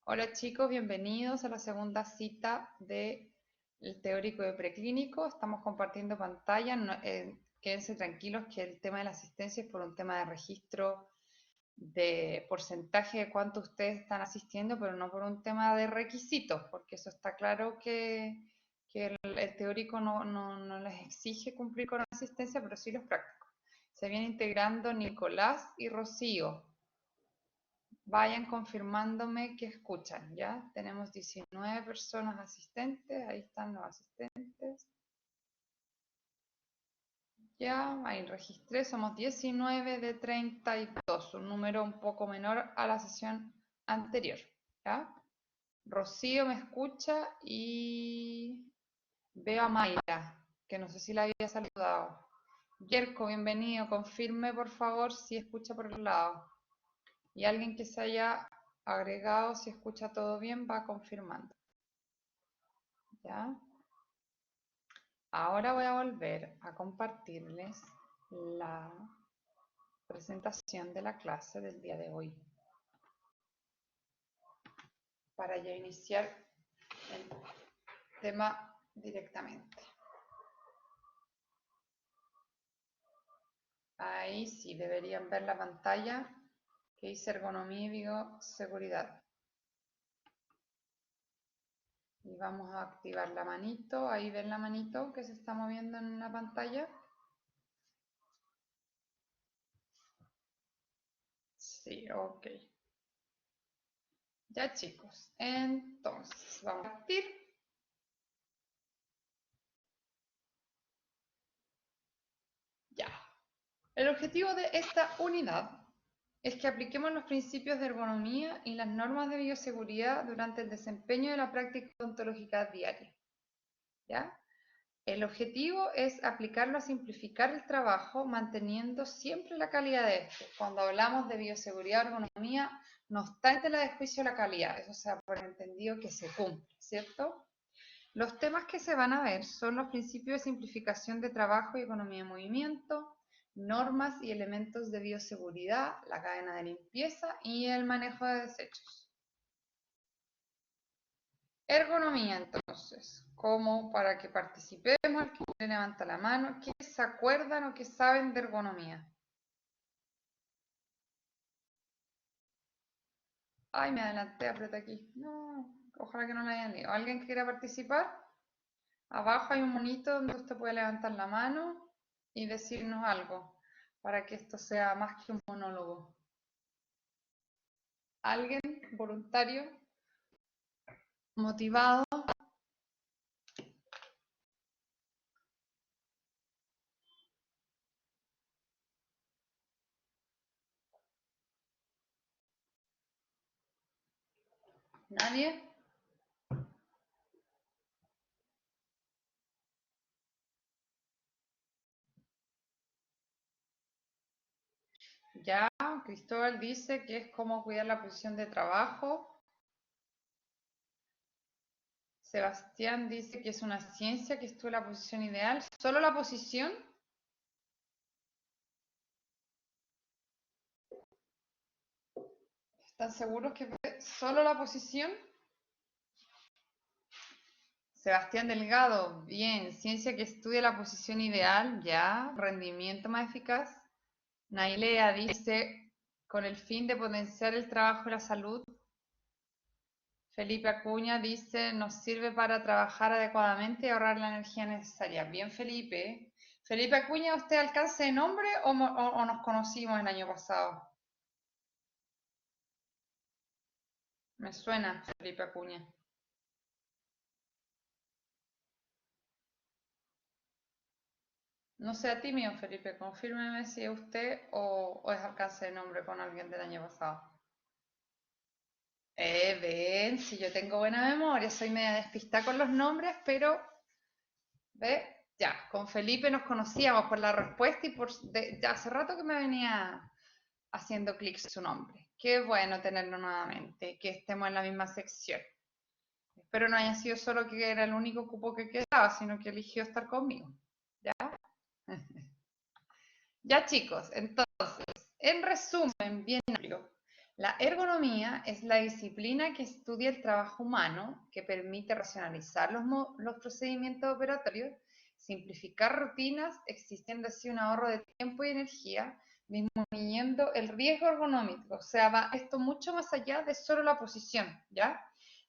Hola chicos, bienvenidos a la segunda cita del teórico de preclínico. Estamos compartiendo pantalla. Quédense tranquilos que el tema de la asistencia es por un tema de registro de porcentaje de cuánto ustedes están asistiendo, pero no por un tema de requisitos, porque eso está claro que el teórico no les exige cumplir con la asistencia, pero sí los prácticos. Se viene integrando Nicolás y Rocío. Vayan confirmándome que escuchan, ¿ya? Tenemos 19 personas asistentes, ahí están los asistentes. Ya, ahí registré, somos 19 de 32, un número un poco menor a la sesión anterior, ¿ya? Rocío me escucha y veo a Mayra, que no sé si la había saludado. Yerko, bienvenido, confirme por favor si escucha por el lado. Y alguien que se haya agregado, si escucha todo bien, va confirmando. ¿Ya? Ahora voy a volver a compartirles la presentación de la clase del día de hoy para ya iniciar el tema directamente. Ahí sí deberían ver la pantalla que dice ergonomía y bioseguridad. Y vamos a activar la manito. Ahí ven la manito que se está moviendo en la pantalla. Sí, ok. Ya chicos, entonces vamos a partir. Ya. El objetivo de esta unidad es que apliquemos los principios de ergonomía y las normas de bioseguridad durante el desempeño de la práctica odontológica diaria. ¿Ya? El objetivo es aplicarlo a simplificar el trabajo, manteniendo siempre la calidad de este. Cuando hablamos de bioseguridad o ergonomía, no está en tela de juicio la calidad, eso se ha por entendido que se cumple, ¿cierto? Los temas que se van a ver son los principios de simplificación de trabajo y economía de movimiento, normas y elementos de bioseguridad, la cadena de limpieza y el manejo de desechos. Ergonomía, entonces, como para que participemos, el que levanta la mano, ¿qué se acuerdan o qué saben de ergonomía? Ay, me adelanté, apreté aquí. No, ojalá que no la hayan leído. ¿Alguien que quiera participar? Abajo hay un monito donde usted puede levantar la mano y decirnos algo para que esto sea más que un monólogo. ¿Alguien voluntario, motivado? ¿Nadie? Ya, Cristóbal dice que es cómo cuidar la posición de trabajo. Sebastián dice que es una ciencia que estudia la posición ideal. ¿Solo la posición? ¿Están seguros que solo la posición? Sebastián Delgado, bien. Ciencia que estudia la posición ideal, ya. Rendimiento más eficaz. Nailea dice, con el fin de potenciar el trabajo y la salud. Felipe Acuña dice, nos sirve para trabajar adecuadamente y ahorrar la energía necesaria. Bien, Felipe. Felipe Acuña, ¿usted alcance de nombre o nos conocimos el año pasado? Me suena Felipe Acuña. No sea tímido, Felipe, confírmeme si es usted o es alcance de nombre con alguien del año pasado. Ven, si yo tengo buena memoria, soy media despistada con los nombres, pero, ve, ya, con Felipe nos conocíamos por la respuesta y ya hace rato que me venía haciendo clic su nombre. Qué bueno tenerlo nuevamente, que estemos en la misma sección. Espero no haya sido solo que era el único cupo que quedaba, sino que eligió estar conmigo. ¿Ya? Ya chicos, entonces, en resumen, bien amplio, La ergonomía es la disciplina que estudia el trabajo humano, que permite racionalizar los procedimientos operatorios, simplificar rutinas, existiendo así un ahorro de tiempo y energía, disminuyendo el riesgo ergonómico. O sea, va esto mucho más allá de solo la posición, ¿ya?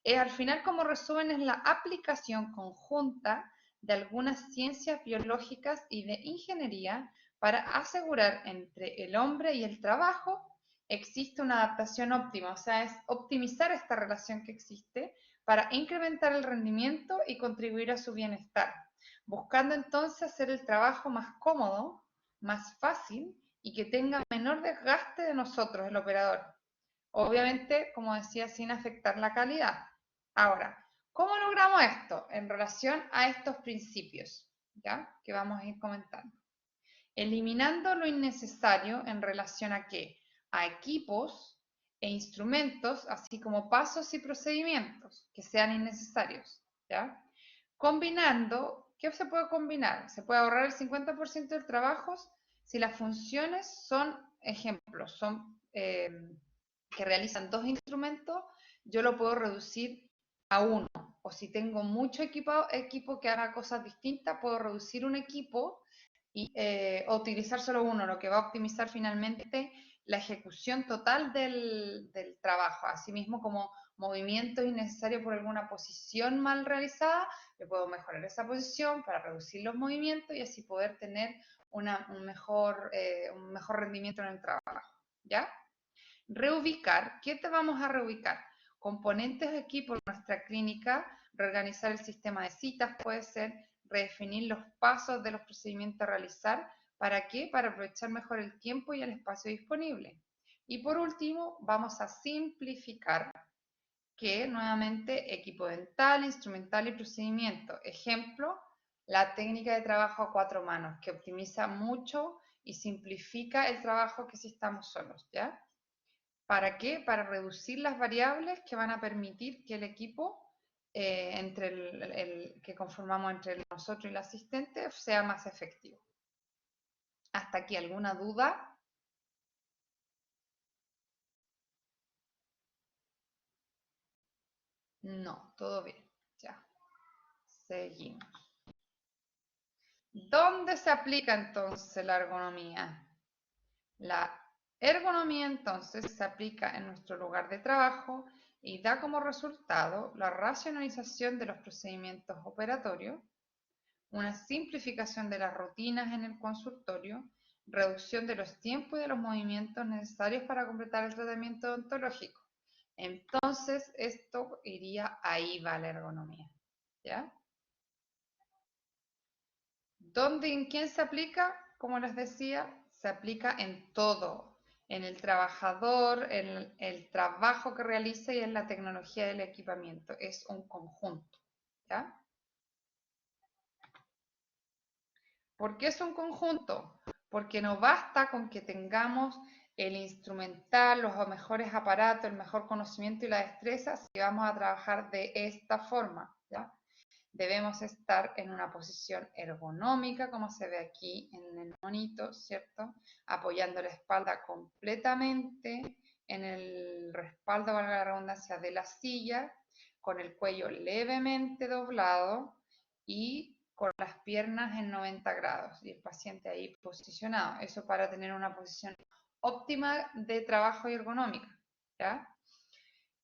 Al final, como resumen, es la aplicación conjunta de algunas ciencias biológicas y de ingeniería para asegurar entre el hombre y el trabajo existe una adaptación óptima, o sea, es optimizar esta relación que existe para incrementar el rendimiento y contribuir a su bienestar, buscando entonces hacer el trabajo más cómodo, más fácil y que tenga menor desgaste de nosotros, el operador. Obviamente, como decía, sin afectar la calidad. Ahora, ¿cómo logramos esto en relación a estos principios? ¿Ya? Que vamos a ir comentando. Eliminando lo innecesario en relación a qué? A equipos e instrumentos, así como pasos y procedimientos que sean innecesarios, ¿ya? Combinando, ¿qué se puede combinar? Se puede ahorrar el 50% del trabajo si las funciones son, ejemplos, son que realizan dos instrumentos, yo lo puedo reducir a uno. O si tengo mucho equipo que haga cosas distintas, puedo reducir un equipo y utilizar solo uno, lo que va a optimizar finalmente la ejecución total del trabajo. Asimismo, como movimientos innecesarios por alguna posición mal realizada, yo puedo mejorar esa posición para reducir los movimientos y así poder tener un mejor rendimiento en el trabajo. ¿Ya? Reubicar, ¿qué te vamos a reubicar? Componentes de equipo en nuestra clínica, reorganizar el sistema de citas, puede ser redefinir los pasos de los procedimientos a realizar. ¿Para qué? Para aprovechar mejor el tiempo y el espacio disponible. Y por último, vamos a simplificar, que nuevamente equipo dental, instrumental y procedimiento. Ejemplo, la técnica de trabajo a cuatro manos, que optimiza mucho y simplifica el trabajo que si estamos solos, ¿ya? ¿Para qué? Para reducir las variables que van a permitir que el equipo entre que conformamos entre nosotros y el asistente sea más efectivo. ¿Hasta aquí alguna duda? No, todo bien. Ya, seguimos. ¿Dónde se aplica entonces la ergonomía? La ergonomía entonces se aplica en nuestro lugar de trabajo y da como resultado la racionalización de los procedimientos operatorios, una simplificación de las rutinas en el consultorio, reducción de los tiempos y de los movimientos necesarios para completar el tratamiento odontológico. Entonces, esto iría ahí va la ergonomía. ¿Ya? ¿Dónde y en quién se aplica? Como les decía, se aplica en todo, en el trabajador, en el trabajo que realiza y en la tecnología del equipamiento. Es un conjunto. ¿Ya? ¿Por qué es un conjunto? Porque no basta con que tengamos el instrumental, los mejores aparatos, el mejor conocimiento y la destreza si vamos a trabajar de esta forma, ¿ya? Debemos estar en una posición ergonómica, como se ve aquí en el monito, ¿cierto? Apoyando la espalda completamente en el respaldo, valga la redundancia, de la silla, con el cuello levemente doblado y con las piernas en 90 grados y el paciente ahí posicionado. Eso para tener una posición óptima de trabajo y ergonómica, ¿ya?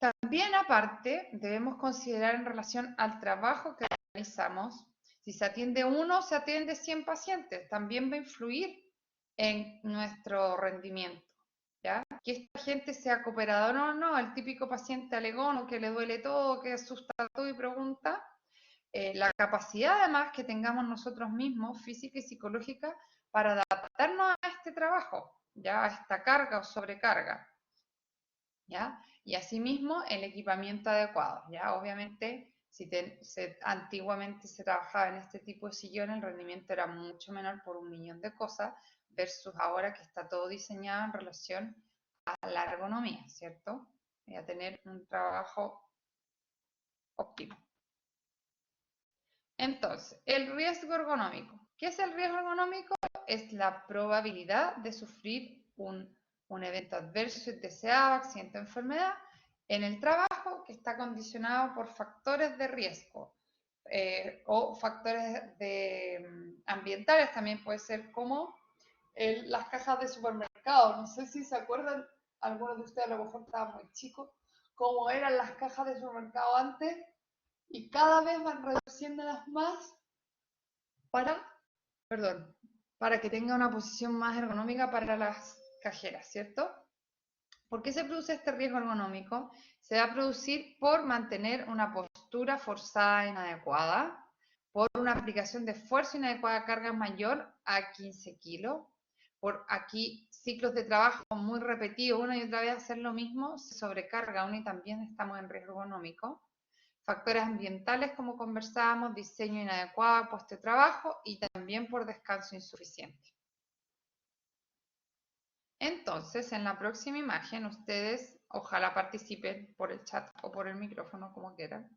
También aparte debemos considerar en relación al trabajo que realizamos, si se atiende uno o se atiende 100 pacientes, también va a influir en nuestro rendimiento, ¿ya? Que esta gente sea cooperadora o no, el típico paciente alegón o que le duele todo, que asusta todo y pregunta, la capacidad además que tengamos nosotros mismos, física y psicológica, para adaptarnos a este trabajo, ya a esta carga o sobrecarga, ¿ya? Y asimismo el equipamiento adecuado, ¿ya? Obviamente, si antiguamente se trabajaba en este tipo de sillón, el rendimiento era mucho menor por un millón de cosas, versus ahora que está todo diseñado en relación a la ergonomía, ¿cierto? Y a tener un trabajo óptimo. Entonces, el riesgo ergonómico. ¿Qué es el riesgo ergonómico? Es la probabilidad de sufrir un un evento adverso indeseado, accidente o enfermedad en el trabajo que está condicionado por factores de riesgo o factores ambientales, también puede ser como las cajas de supermercado. No sé si se acuerdan, algunos de ustedes a lo mejor estaban muy chicos, cómo eran las cajas de supermercado antes, y cada vez van reduciéndolas más para, perdón, para que tenga una posición más ergonómica para las cajeras, ¿cierto? ¿Por qué se produce este riesgo ergonómico? Se va a producir por mantener una postura forzada e inadecuada, por una aplicación de esfuerzo inadecuada a carga mayor a 15 kilos, por aquí ciclos de trabajo muy repetidos, una y otra vez hacer lo mismo, se sobrecarga uno y también estamos en riesgo ergonómico. Factores ambientales, como conversábamos, diseño inadecuado, puesto de trabajo y también por descanso insuficiente. Entonces, en la próxima imagen, ustedes ojalá participen por el chat o por el micrófono, como quieran.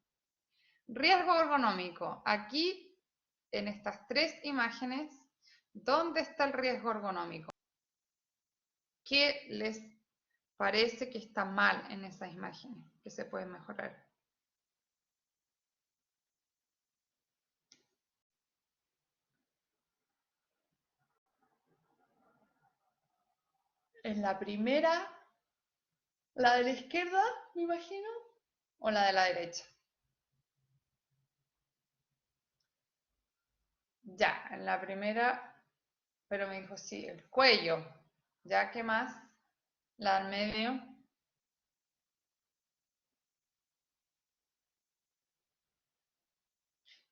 Riesgo ergonómico. Aquí, en estas tres imágenes, ¿dónde está el riesgo ergonómico? ¿Qué les parece que está mal en esas imágenes? ¿Qué se puede mejorar? En la primera, la de la izquierda, me imagino, o la de la derecha. Ya, en la primera, pero me dijo sí, el cuello. ¿Ya qué más? La del medio.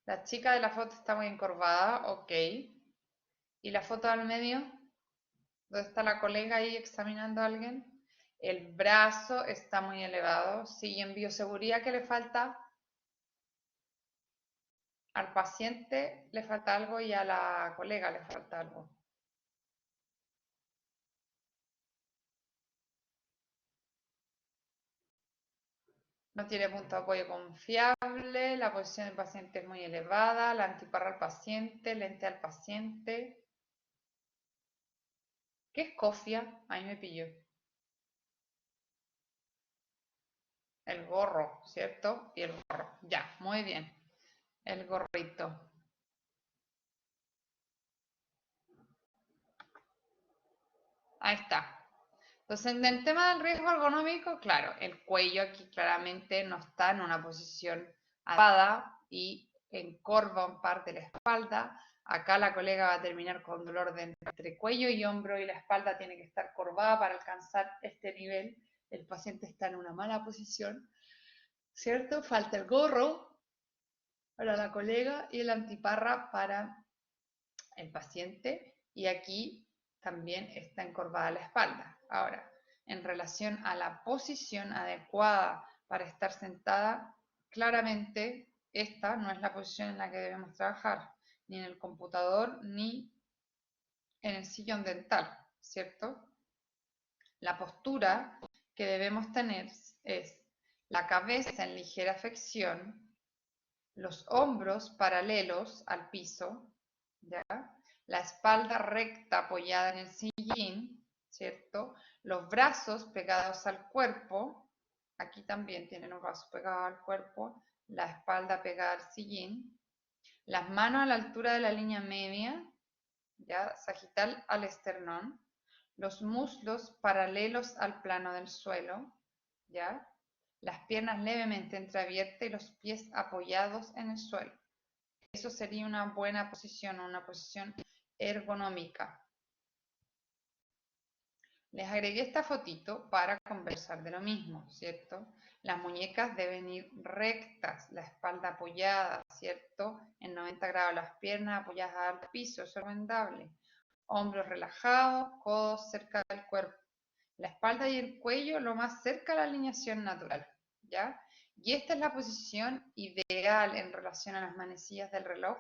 La chica de la foto está muy encorvada, ok. ¿Y la foto del medio? ¿Dónde está la colega ahí examinando a alguien? El brazo está muy elevado. Sí, y en bioseguridad, ¿qué le falta? Al paciente le falta algo y a la colega le falta algo. No tiene punto de apoyo confiable, la posición del paciente es muy elevada, la antiparra al paciente, lente al paciente. ¿Qué es cofia? Ahí me pilló. El gorro, ¿cierto? Y el gorro. Ya, muy bien. El gorrito. Ahí está. Entonces, en el tema del riesgo ergonómico, claro, el cuello aquí claramente no está en una posición adecuada y encorva un parte de la espalda. Acá la colega va a terminar con dolor de entre cuello y hombro y la espalda tiene que estar corvada para alcanzar este nivel. El paciente está en una mala posición, ¿cierto? Falta el gorro para la colega y el antiparra para el paciente, y aquí también está encorvada la espalda. Ahora, en relación a la posición adecuada para estar sentada, claramente esta no es la posición en la que debemos trabajar, ni en el computador ni en el sillón dental, ¿cierto? La postura que debemos tener es la cabeza en ligera flexión, los hombros paralelos al piso, ¿ya? La espalda recta apoyada en el sillín, ¿cierto? Los brazos pegados al cuerpo, aquí también tienen los brazos pegados al cuerpo, la espalda pegada al sillín, las manos a la altura de la línea media, ¿ya? Sagital al esternón, los muslos paralelos al plano del suelo, ¿ya? Las piernas levemente entreabiertas y los pies apoyados en el suelo. Eso sería una buena posición, una posición ergonómica. Les agregué esta fotito para conversar de lo mismo, ¿cierto? Las muñecas deben ir rectas, la espalda apoyada, ¿cierto? En 90 grados las piernas apoyadas al piso, eso es recomendable. Hombros relajados, codos cerca del cuerpo. La espalda y el cuello lo más cerca a la alineación natural, ¿ya? Y esta es la posición ideal en relación a las manecillas del reloj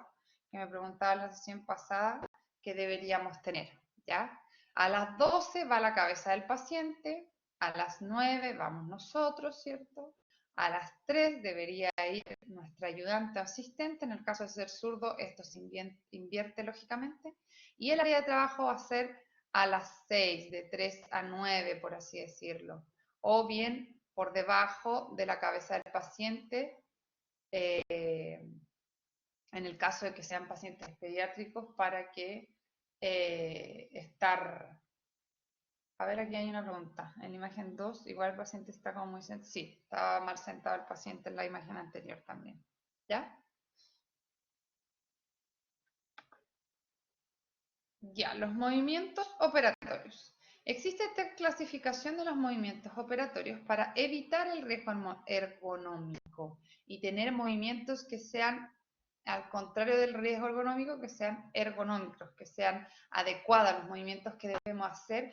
que me preguntaba en la sesión pasada que deberíamos tener, ¿ya? A las 12 va la cabeza del paciente, a las 9 vamos nosotros, ¿cierto? A las 3 debería ir nuestra ayudante o asistente, en el caso de ser zurdo esto se invierte lógicamente, y el área de trabajo va a ser a las 6, de 3 a 9, por así decirlo, o bien por debajo de la cabeza del paciente, en el caso de que sean pacientes pediátricos, para que estar... A ver, aquí hay una pregunta. En la imagen 2, igual el paciente está como muy sentado. Sí, estaba mal sentado el paciente en la imagen anterior también. ¿Ya? Ya, los movimientos operatorios. Existe esta clasificación de los movimientos operatorios para evitar el riesgo ergonómico y tener movimientos que sean, al contrario del riesgo ergonómico, que sean ergonómicos, que sean adecuados. Los movimientos que debemos hacer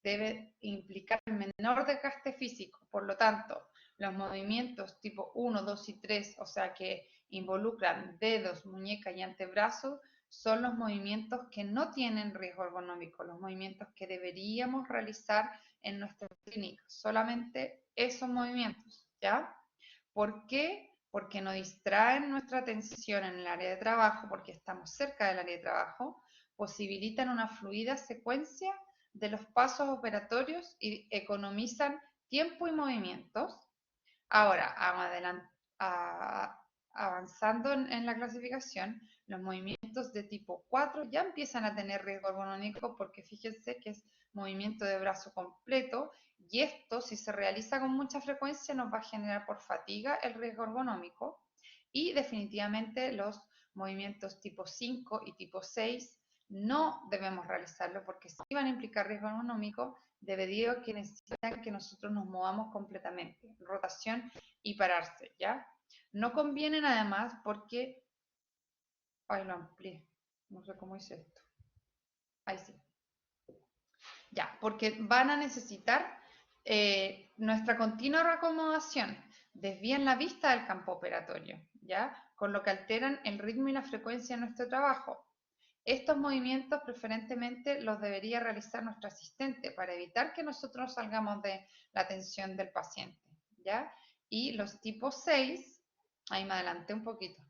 deben implicar el menor desgaste físico. Por lo tanto, los movimientos tipo 1, 2 y 3, o sea que involucran dedos, muñeca y antebrazo, son los movimientos que no tienen riesgo ergonómico, los movimientos que deberíamos realizar en nuestra clínica, solamente esos movimientos, ¿ya? ¿Por qué? Porque nos distraen nuestra atención en el área de trabajo, porque estamos cerca del área de trabajo, posibilitan una fluida secuencia de los pasos operatorios y economizan tiempo y movimientos. Ahora, avanzando en la clasificación, los movimientos de tipo 4 ya empiezan a tener riesgo ergonómico porque fíjense que es movimiento de brazo completo y esto, si se realiza con mucha frecuencia, nos va a generar por fatiga el riesgo ergonómico y definitivamente los movimientos tipo 5 y tipo 6 no debemos realizarlo porque si van a implicar riesgo ergonómico debido a que necesitan que nosotros nos movamos completamente, rotación y pararse, ¿ya? No convienen además porque, ay, lo amplié, no sé cómo hice esto, ahí sí, ya, porque van a necesitar nuestra continua reacomodación, desvían la vista del campo operatorio, ¿ya? Con lo que alteran el ritmo y la frecuencia de nuestro trabajo. Estos movimientos preferentemente los debería realizar nuestro asistente para evitar que nosotros salgamos de la atención del paciente, ¿ya? Y los tipos 6, ahí me adelanté un poquito,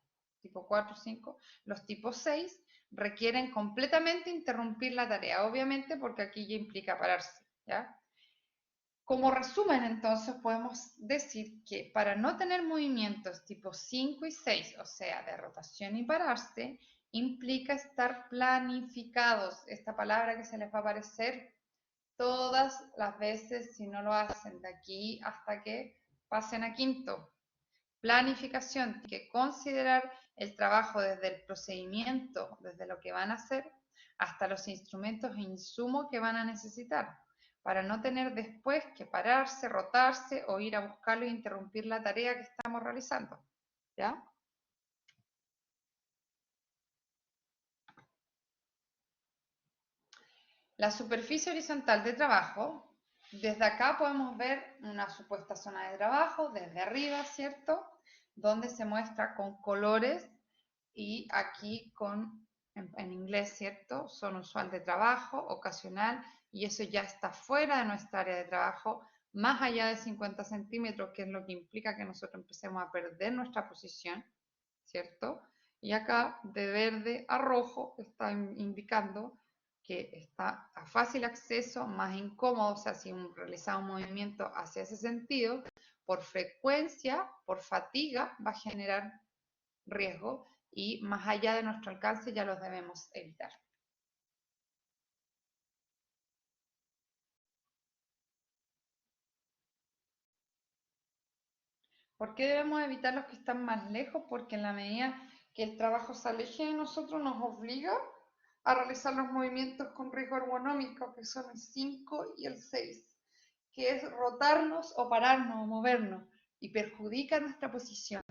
tipo 4, 5, los tipos 6 requieren completamente interrumpir la tarea, obviamente porque aquí ya implica pararse, ¿ya? Como resumen, entonces, podemos decir que para no tener movimientos tipo 5 y 6, o sea, de rotación y pararse, implica estar planificados. Esta palabra que se les va a aparecer todas las veces si no lo hacen de aquí hasta que pasen a quinto. Planificación, que considerar el trabajo desde el procedimiento, desde lo que van a hacer, hasta los instrumentos e insumos que van a necesitar, para no tener después que pararse, rotarse o ir a buscarlo e interrumpir la tarea que estamos realizando. ¿Ya? La superficie horizontal de trabajo, desde acá podemos ver una supuesta zona de trabajo, desde arriba, ¿cierto? Donde se muestra con colores y aquí en inglés, ¿cierto? Son usual de trabajo, ocasional, y eso ya está fuera de nuestra área de trabajo, más allá de 50 centímetros, que es lo que implica que nosotros empecemos a perder nuestra posición, ¿cierto? Y acá de verde a rojo está indicando que está a fácil acceso, más incómodo, o sea, si realizamos un movimiento hacia ese sentido, por frecuencia, por fatiga, va a generar riesgo y más allá de nuestro alcance ya los debemos evitar. ¿Por qué debemos evitar los que están más lejos? Porque en la medida que el trabajo se aleje de nosotros nos obliga a realizar los movimientos con riesgo ergonómico, que son el 5 y el 6, que es rotarnos o pararnos o movernos y perjudica nuestra posición.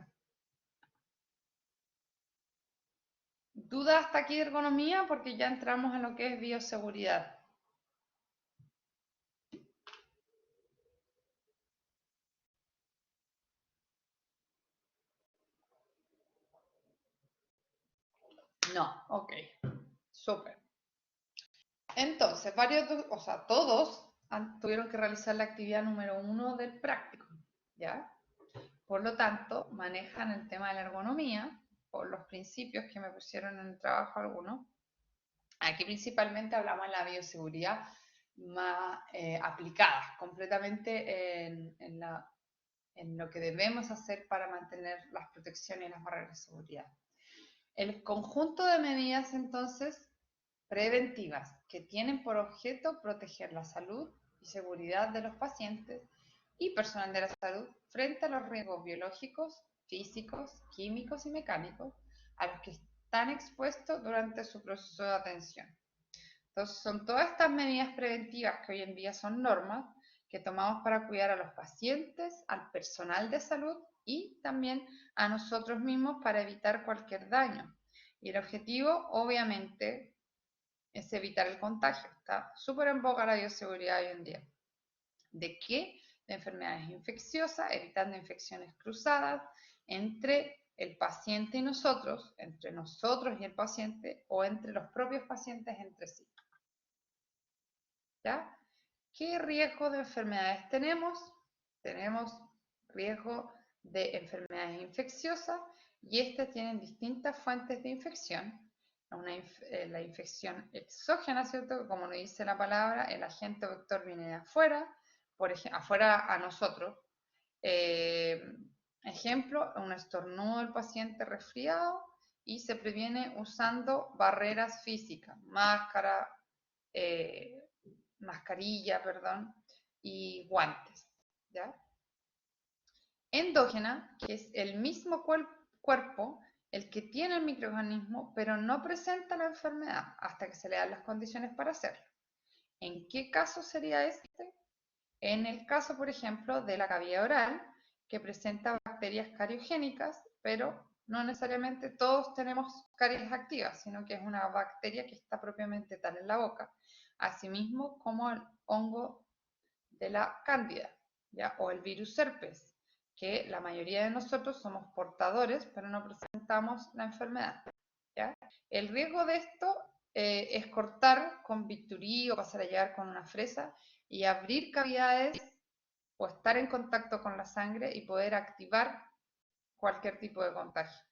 ¿Duda hasta aquí de ergonomía? Porque ya entramos en lo que es bioseguridad. No, ok, súper. Entonces, o sea, todos tuvieron que realizar la actividad número 1 del práctico, ¿ya? Por lo tanto, manejan el tema de la ergonomía por los principios que me pusieron en el trabajo algunos. Aquí principalmente hablamos de la bioseguridad más aplicada, completamente en lo que debemos hacer para mantener las protecciones y las barreras de seguridad. El conjunto de medidas, entonces, preventivas que tienen por objeto proteger la salud y seguridad de los pacientes y personal de la salud frente a los riesgos biológicos, físicos, químicos y mecánicos a los que están expuestos durante su proceso de atención. Entonces, son todas estas medidas preventivas que hoy en día son normas que tomamos para cuidar a los pacientes, al personal de salud y también a nosotros mismos para evitar cualquier daño. Y el objetivo, obviamente, es evitar el contagio. Está súper en boga la bioseguridad hoy en día. ¿De qué? De enfermedades infecciosas, evitando infecciones cruzadas entre el paciente y nosotros, entre nosotros y el paciente, o entre los propios pacientes entre sí. ¿Ya? ¿Qué riesgo de enfermedades tenemos? Tenemos riesgo de enfermedades infecciosas y estas tienen distintas fuentes de infección. La infección exógena, ¿cierto? Como nos dice la palabra, el agente vector viene de afuera, por ejemplo, afuera a nosotros. Ejemplo, un estornudo del paciente resfriado y se previene usando barreras físicas, mascarilla, perdón, y guantes, ¿ya? Endógena, que es el mismo cuerpo el que tiene el microorganismo, pero no presenta la enfermedad hasta que se le dan las condiciones para hacerlo. ¿En qué caso sería este? En el caso, por ejemplo, de la cavidad oral, que presenta bacterias cariogénicas, pero no necesariamente todos tenemos caries activas, sino que es una bacteria que está propiamente tal en la boca, asimismo como el hongo de la cándida, ¿ya? O el virus herpes, que la mayoría de nosotros somos portadores, pero no presentamos la enfermedad, ¿ya? El riesgo de esto es cortar con bisturí o pasar a llevar con una fresa y abrir cavidades o estar en contacto con la sangre y poder activar cualquier tipo de contagio.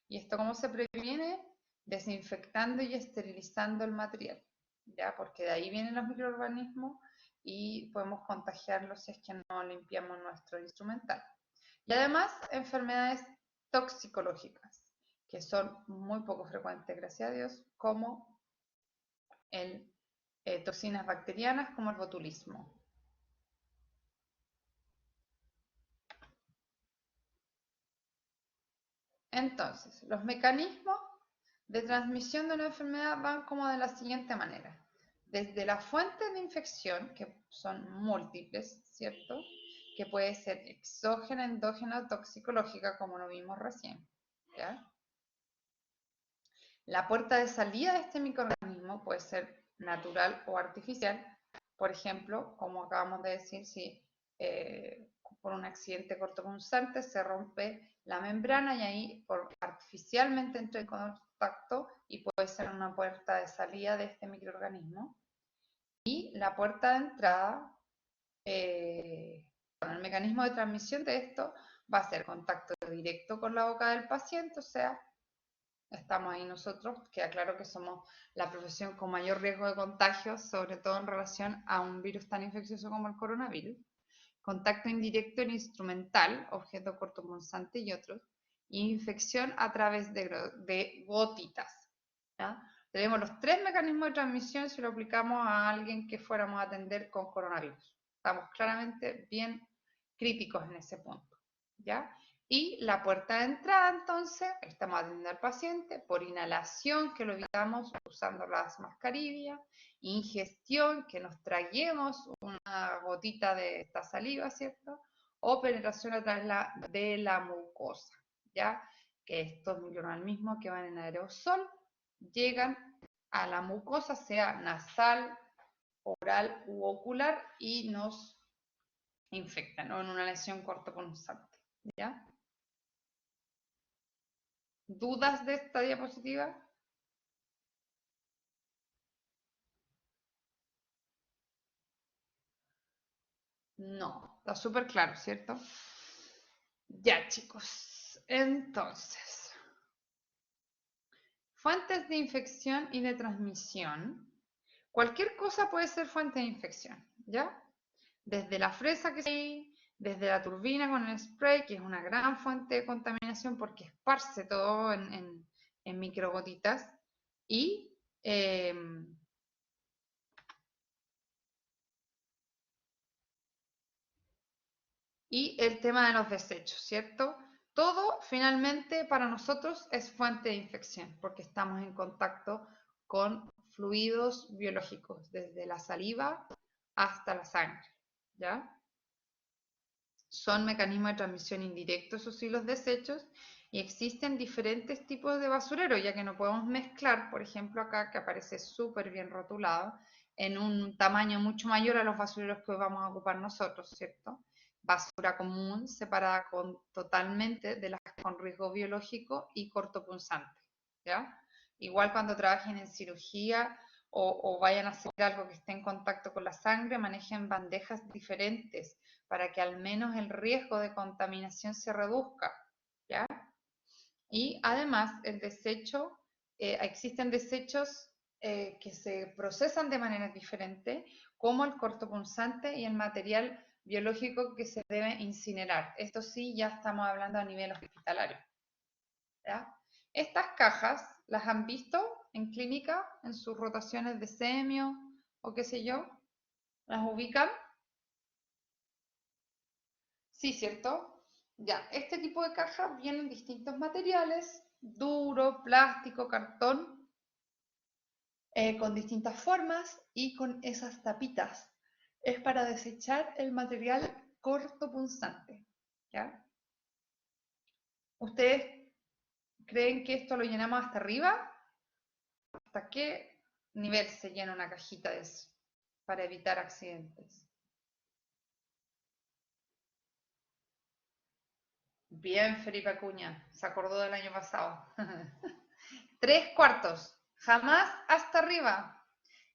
¿Y esto cómo se previene? Desinfectando y esterilizando el material, ¿ya? Porque de ahí vienen los microorganismos y podemos contagiarlos si es que no limpiamos nuestro instrumental. Y además, enfermedades toxicológicas, que son muy poco frecuentes, gracias a Dios, como toxinas bacterianas, como el botulismo. Entonces, los mecanismos de transmisión de una enfermedad van como de la siguiente manera. Desde la fuente de infección, que son múltiples, ¿cierto? Que puede ser exógena, endógena o toxicológica, como lo vimos recién, ¿ya? La puerta de salida de este microorganismo puede ser natural o artificial. Por ejemplo, como acabamos de decir, si por un accidente cortopunzante se rompe la membrana y ahí artificialmente entra en contacto y puede ser una puerta de salida de este microorganismo. Y la puerta de entrada, el mecanismo de transmisión de esto va a ser contacto directo con la boca del paciente, o sea, estamos ahí nosotros, queda claro que somos la profesión con mayor riesgo de contagio, sobre todo en relación a un virus tan infeccioso como el coronavirus. Contacto indirecto en instrumental, objeto cortopunzante y otros, e infección a través de gotitas, ¿ya? Tenemos los tres mecanismos de transmisión si lo aplicamos a alguien que fuéramos a atender con coronavirus. Estamos claramente bien críticos en ese punto, ¿ya? Y la puerta de entrada, entonces, estamos atendiendo al paciente por inhalación, que lo evitamos usando las mascarillas, ingestión, que nos traguemos una gotita de esta saliva, ¿cierto? O penetración a través de la mucosa, ¿ya? Que estos microorganismos que van en aerosol llegan a la mucosa, sea nasal, oral u ocular, y nos infectan, o en una lesión cortopunzante, ¿ya? ¿Dudas de esta diapositiva? No, está súper claro, ¿cierto? Ya, chicos. Entonces, Fuentes de infección y de transmisión. Cualquier cosa puede ser fuente de infección, ¿ya? Desde la fresa que hay, desde la turbina con el spray, que es una gran fuente de contaminación porque esparce todo en microgotitas, y el tema de los desechos, ¿cierto? Todo finalmente para nosotros es fuente de infección porque estamos en contacto con fluidos biológicos, desde la saliva hasta la sangre, ¿ya? Son mecanismos de transmisión indirectos, esos sí, los desechos, y existen diferentes tipos de basurero, ya que no podemos mezclar, por ejemplo, acá que aparece súper bien rotulado, en un tamaño mucho mayor a los basureros que hoy vamos a ocupar nosotros, ¿cierto? Basura común separada totalmente de las con riesgo biológico y cortopunzante, ¿ya? Igual cuando trabajen en cirugía o vayan a hacer algo que esté en contacto con la sangre, manejen bandejas diferentes para que al menos el riesgo de contaminación se reduzca, ¿ya? Y además el desecho, existen desechos que se procesan de manera diferente, como el cortopunzante y el material biológico que se debe incinerar. Esto sí, ya estamos hablando a nivel hospitalario, ¿ya? Estas cajas, ¿las han visto en clínica, en sus rotaciones de semio o qué sé yo? ¿Las ubican? Sí, ¿cierto? Ya, este tipo de cajas vienen distintos materiales, duro, plástico, cartón, con distintas formas y con esas tapitas. Es para desechar el material cortopunzante, ¿ya? ¿Ustedes creen que esto lo llenamos hasta arriba? ¿Hasta qué nivel se llena una cajita de eso? Para evitar accidentes. Bien, Felipe Acuña, se acordó del año pasado. 3/4, jamás hasta arriba.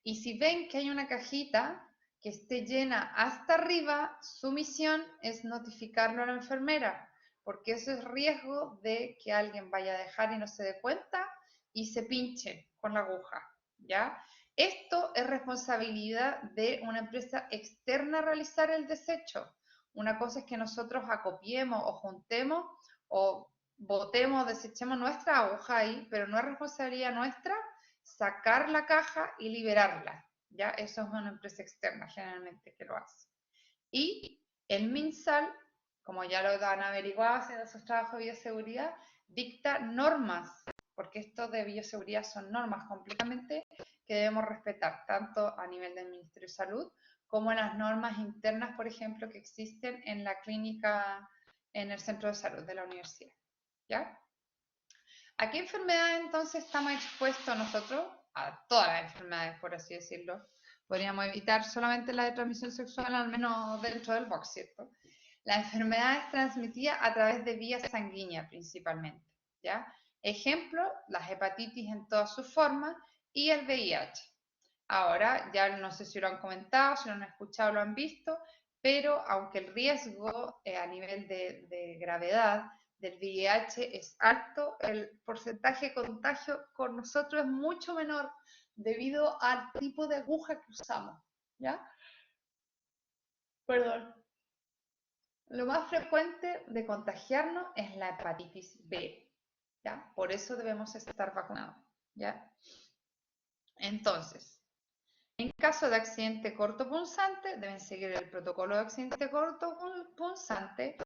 Y si ven que hay una cajita que esté llena hasta arriba, su misión es notificarlo a la enfermera, porque eso es riesgo de que alguien vaya a dejar y no se dé cuenta y se pinche con la aguja, ¿ya? Esto es responsabilidad de una empresa externa realizar el desecho. Una cosa es que nosotros acopiemos o juntemos o botemos, desechemos nuestra aguja ahí, pero no es responsabilidad nuestra sacar la caja y liberarla, ¿ya? Eso es una empresa externa generalmente que lo hace. Y el MinSal, como ya lo han averiguado haciendo sus trabajos de bioseguridad, dicta normas, porque esto de bioseguridad son normas completamente que debemos respetar, tanto a nivel del Ministerio de Salud como en las normas internas, por ejemplo, que existen en la clínica, en el centro de salud de la universidad, ¿ya? ¿A qué enfermedades entonces estamos expuestos nosotros? A todas las enfermedades, por así decirlo. Podríamos evitar solamente la de transmisión sexual, al menos dentro del box, ¿cierto? La enfermedad es transmitida a través de vías sanguíneas principalmente, ¿ya? Ejemplo, la hepatitis en todas sus formas y el VIH. Ahora, ya no sé si lo han comentado, si lo han escuchado, lo han visto, pero aunque el riesgo a nivel de gravedad del VIH es alto, el porcentaje de contagio con nosotros es mucho menor debido al tipo de aguja que usamos, ¿ya? Perdón. Lo más frecuente de contagiarnos es la hepatitis B, ¿ya? Por eso debemos estar vacunados, ¿ya? Entonces, en caso de accidente cortopunzante, deben seguir el protocolo de accidente cortopunzante,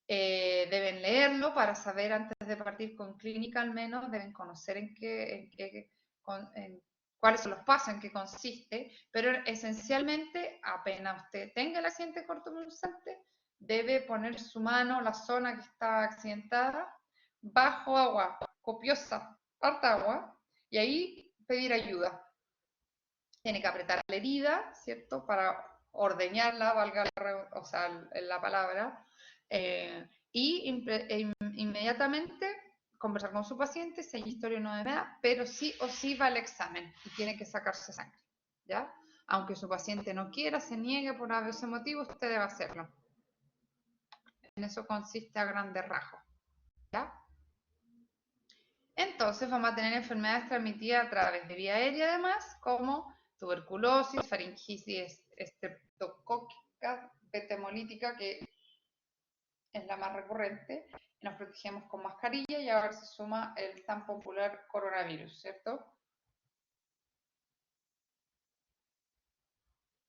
deben leerlo para saber antes de partir con clínica al menos, deben conocer cuáles son los pasos, en qué consiste, pero esencialmente apenas usted tenga el accidente cortopunzante, debe poner su mano, la zona que está accidentada, bajo agua, copiosa, harta agua, y ahí pedir ayuda. Tiene que apretar la herida, ¿cierto? Para ordeñarla, valga la palabra, y inmediatamente conversar con su paciente, si hay historia no de nada, pero sí o sí va al examen y tiene que sacarse sangre, ¿ya? Aunque su paciente no quiera, se niegue por ese motivo, usted debe hacerlo. En eso consiste a grandes rasgos, ¿ya? Entonces vamos a tener enfermedades transmitidas a través de vía aérea además, como tuberculosis, faringitis estreptocócica, beta hemolítica, que es la más recurrente. Nos protegemos con mascarilla y ahora se suma el tan popular coronavirus, ¿cierto?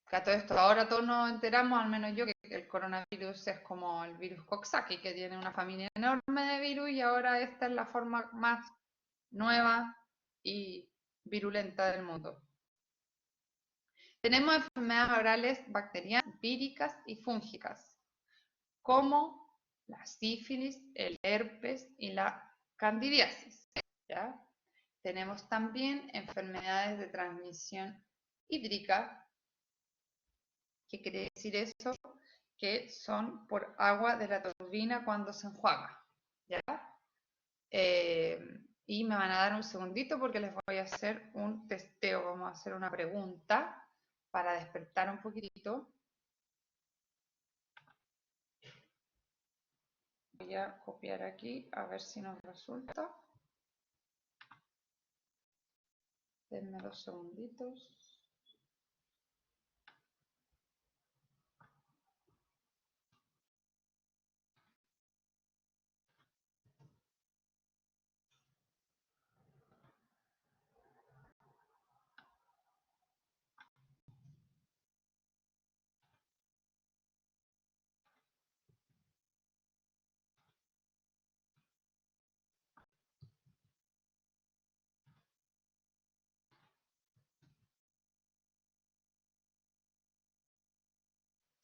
Que a todo esto, ahora todos nos enteramos, al menos yo, que el coronavirus es como el virus Coxsackie, que tiene una familia enorme de virus y ahora esta es la forma más nueva y virulenta del mundo. Tenemos enfermedades orales bacterianas, víricas y fúngicas, como la sífilis, el herpes y la candidiasis, ¿ya? Tenemos también enfermedades de transmisión hídrica. ¿Qué quiere decir eso? Que son por agua de la turbina cuando se enjuaga, ¿ya? Y me van a dar un segundito porque les voy a hacer un testeo. Vamos a hacer una pregunta para despertar un poquitito. Voy a copiar aquí a ver si nos resulta. Denme 2 segunditos.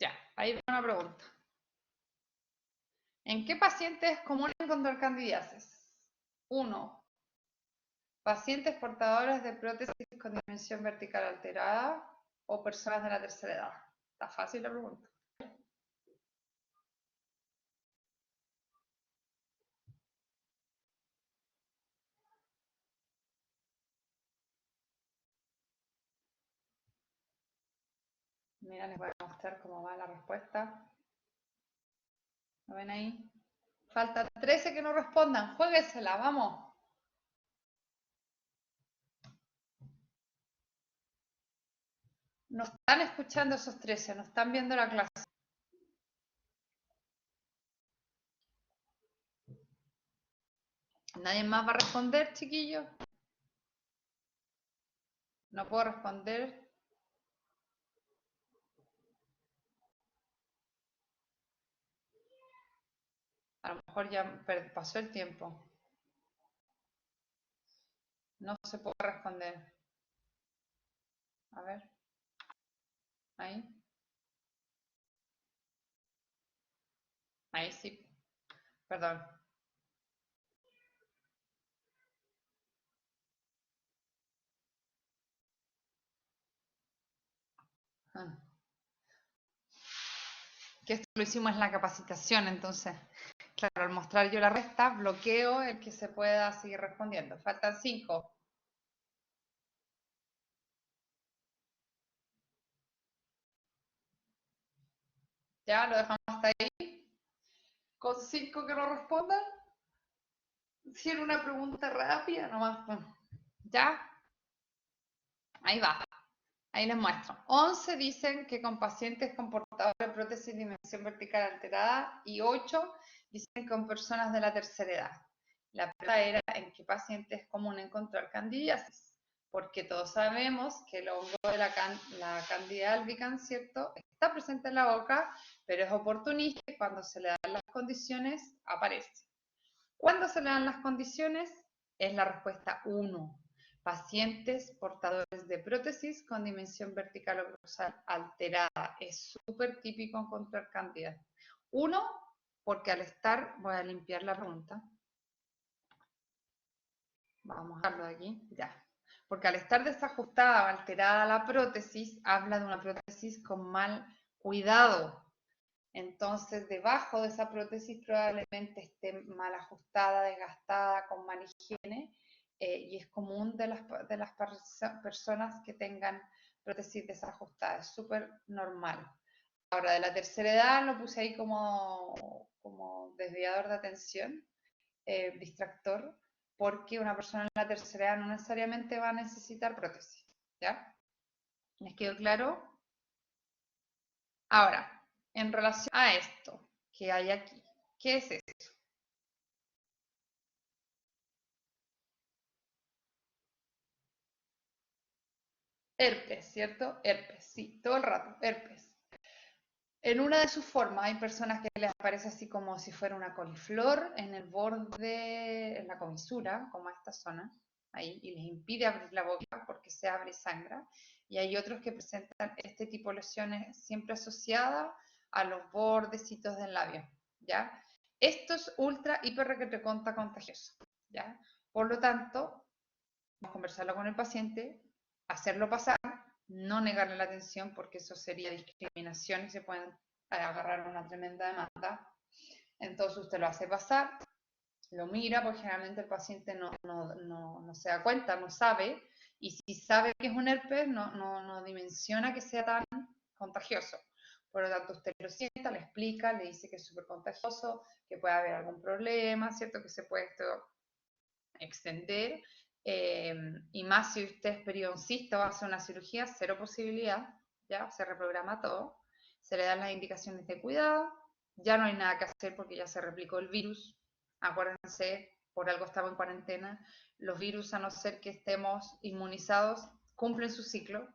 Ya, ahí va una pregunta. ¿En qué pacientes es común encontrar candidiasis? 1. Pacientes portadores de prótesis con dimensión vertical alterada o personas de la tercera edad. Está fácil la pregunta. Mira, les voy a mostrar cómo va la respuesta. ¿Lo ven ahí? Faltan 13 que no respondan. Juéguesela, vamos. No están escuchando esos 13, no están viendo la clase. ¿Nadie más va a responder, chiquillos? No puedo responder. A lo mejor ya pasó el tiempo. No se puede responder. A ver. Ahí. Ahí sí. Perdón. Ah. Que esto lo hicimos en la capacitación, entonces, claro, al mostrar yo la resta, bloqueo el que se pueda seguir respondiendo. Faltan 5. Ya, lo dejamos hasta ahí. Con 5 que no respondan. Si era una pregunta rápida, nomás. Ya, ahí va. Ahí les muestro. 11 dicen que con pacientes con portadores de prótesis de dimensión vertical alterada y 8 dicen que con personas de la tercera edad. La pregunta era en qué pacientes es común encontrar candidiasis, porque todos sabemos que el hongo de la Candida albicans, ¿cierto? Está presente en la boca, pero es oportunista y cuando se le dan las condiciones aparece. ¿Cuándo se le dan las condiciones? Es la respuesta 1. Pacientes portadores de prótesis con dimensión vertical o dorsal alterada. Es súper típico encontrar cantidad. 1, porque al estar, voy a limpiar la pregunta. Vamos a dejarlo de aquí, ya. Porque al estar desajustada o alterada la prótesis, habla de una prótesis con mal cuidado. Entonces, debajo de esa prótesis probablemente esté mal ajustada, desgastada, con mala higiene, y es común de las personas que tengan prótesis desajustadas, es súper normal. Ahora, de la tercera edad lo puse ahí como desviador de atención, distractor, porque una persona en la tercera edad no necesariamente va a necesitar prótesis, ¿ya? ¿Les quedó claro? Ahora, en relación a esto que hay aquí, ¿qué es esto? Herpes, ¿cierto? Herpes, sí, todo el rato, herpes. En una de sus formas hay personas que les aparece así como si fuera una coliflor en el borde, en la comisura, como esta zona, ahí, y les impide abrir la boca porque se abre y sangra. Y hay otros que presentan este tipo de lesiones siempre asociadas a los bordecitos del labio, ¿ya? Esto es ultra, hiper, requete, contagioso, ¿ya? Por lo tanto, vamos a conversarlo con el paciente, hacerlo pasar, no negarle la atención porque eso sería discriminación y se pueden agarrar una tremenda demanda. Entonces usted lo hace pasar, lo mira, porque generalmente el paciente no se da cuenta, no sabe, y si sabe que es un herpes, no dimensiona que sea tan contagioso. Por lo tanto, usted lo sienta, le explica, le dice que es súper contagioso, que puede haber algún problema, ¿cierto? Que se puede esto extender, y más si usted es periodoncista o hace una cirugía, cero posibilidad, ya se reprograma todo, se le dan las indicaciones de cuidado, ya no hay nada que hacer porque ya se replicó el virus, acuérdense, por algo estamos en cuarentena, los virus a no ser que estemos inmunizados cumplen su ciclo,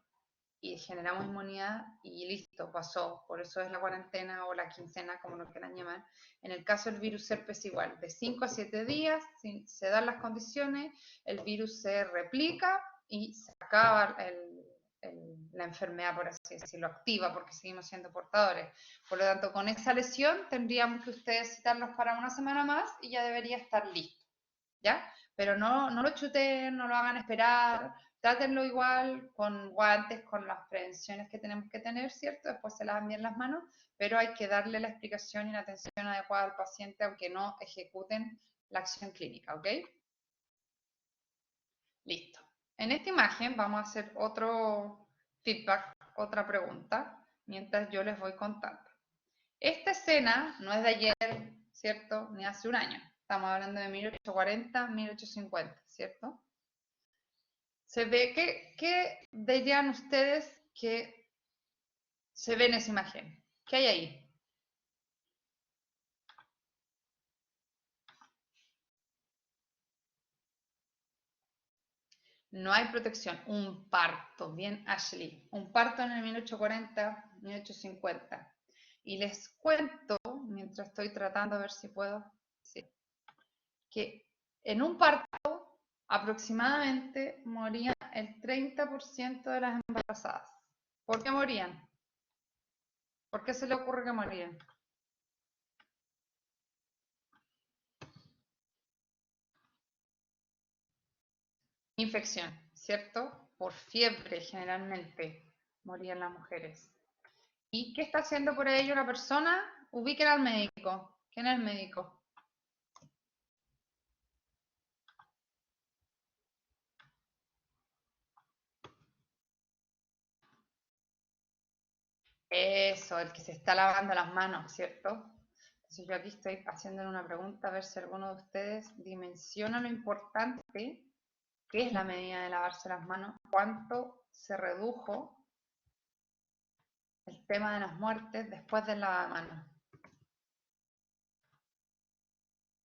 y generamos inmunidad y listo, pasó. Por eso es la cuarentena o la quincena, como lo quieran llamar. En el caso del virus herpes igual, de 5 a 7 días, si se dan las condiciones, el virus se replica y se acaba la enfermedad, por así decirlo, activa, porque seguimos siendo portadores. Por lo tanto, con esa lesión tendríamos que ustedes citarlos para una semana más y ya debería estar listo, ¿ya? Pero no lo chuten, no lo hagan esperar, trátenlo igual con guantes, con las prevenciones que tenemos que tener, ¿cierto? Después se lavan bien las manos, pero hay que darle la explicación y la atención adecuada al paciente, aunque no ejecuten la acción clínica, ¿ok? Listo. En esta imagen vamos a hacer otro feedback, otra pregunta, mientras yo les voy contando. Esta escena no es de ayer, ¿cierto? Ni hace un año. Estamos hablando de 1840, 1850, ¿cierto? Se ve ¿qué dirían ustedes que se ve en esa imagen? ¿Qué hay ahí? No hay protección. Un parto, bien Ashley. Un parto en el 1840, 1850. Y les cuento, mientras estoy tratando a ver si puedo, sí, que en un parto aproximadamente morían el 30% de las embarazadas. ¿Por qué morían? ¿Por qué se le ocurre que morían? Infección, ¿cierto? Por fiebre generalmente morían las mujeres. ¿Y qué está haciendo por ello la persona? Ubiquen al médico. ¿Quién es el médico? Eso, el que se está lavando las manos, ¿cierto? Entonces yo aquí estoy haciéndole una pregunta a ver si alguno de ustedes dimensiona lo importante que es la medida de lavarse las manos, cuánto se redujo el tema de las muertes después del lavamanos.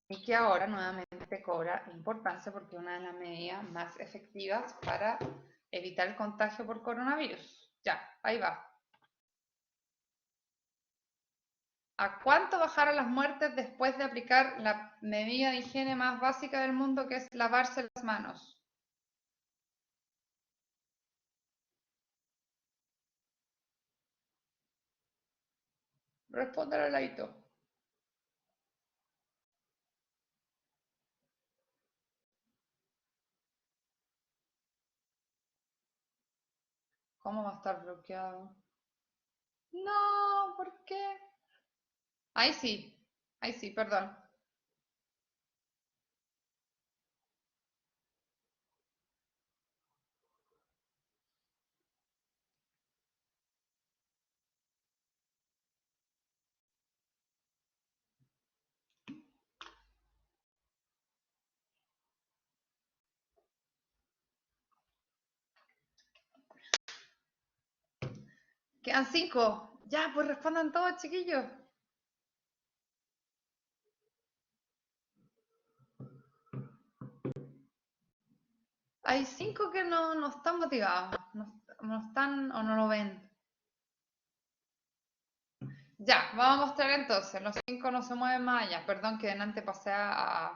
Y que ahora nuevamente cobra importancia porque es una de las medidas más efectivas para evitar el contagio por coronavirus. Ya, ahí va. ¿A cuánto bajaron las muertes después de aplicar la medida de higiene más básica del mundo, que es lavarse las manos? Responde al ladito. ¿Cómo va a estar bloqueado? No, ¿por qué? Ahí sí, perdón. Quedan 5. Ya, pues respondan todos, chiquillos. Hay 5 que no están motivados, no están o no lo ven. Ya, vamos a mostrar entonces. Los 5 no se mueven más allá. Perdón que delante pasé a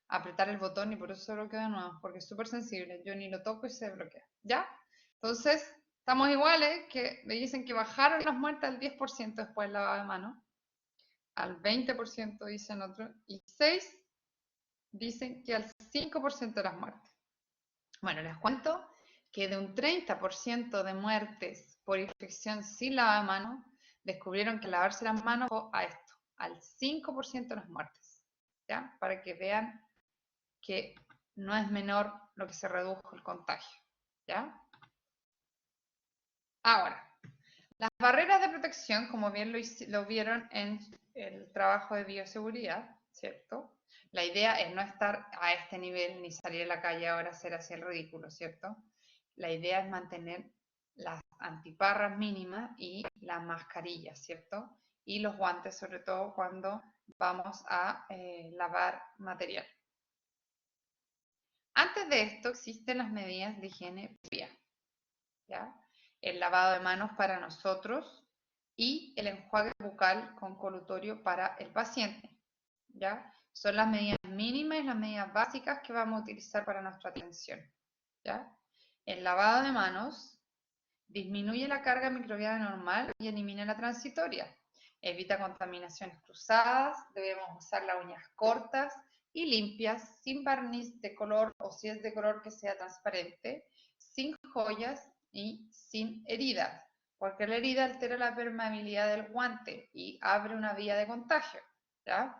apretar el botón y por eso se bloqueó de nuevo, porque es súper sensible. Yo ni lo toco y se bloquea. ¿Ya? Entonces, estamos iguales, que me dicen que bajaron las muertes al 10% después del lavado de manos. Al 20% dicen otros. Y 6 dicen que al 5% de las muertes. Bueno, les cuento que de un 30% de muertes por infección sin lavado de manos, descubrieron que lavarse las manos fue a esto, al 5% de las muertes. ¿Ya? Para que vean que no es menor lo que se redujo el contagio. ¿Ya? Ahora, las barreras de protección, como bien lo vieron en el trabajo de bioseguridad, ¿cierto? La idea es no estar a este nivel ni salir a la calle ahora a hacer así el ridículo, ¿cierto? La idea es mantener las antiparras mínimas y la mascarilla, ¿cierto? Y los guantes, sobre todo cuando vamos a lavar material. Antes de esto existen las medidas de higiene previa, ¿ya? El lavado de manos para nosotros y el enjuague bucal con colutorio para el paciente, ¿ya? Son las medidas mínimas y las medidas básicas que vamos a utilizar para nuestra atención, ¿ya? El lavado de manos disminuye la carga microbiana normal y elimina la transitoria. Evita contaminaciones cruzadas, debemos usar las uñas cortas y limpias, sin barniz de color o si es de color que sea transparente, sin joyas y sin heridas, porque la herida altera la permeabilidad del guante y abre una vía de contagio, ¿ya?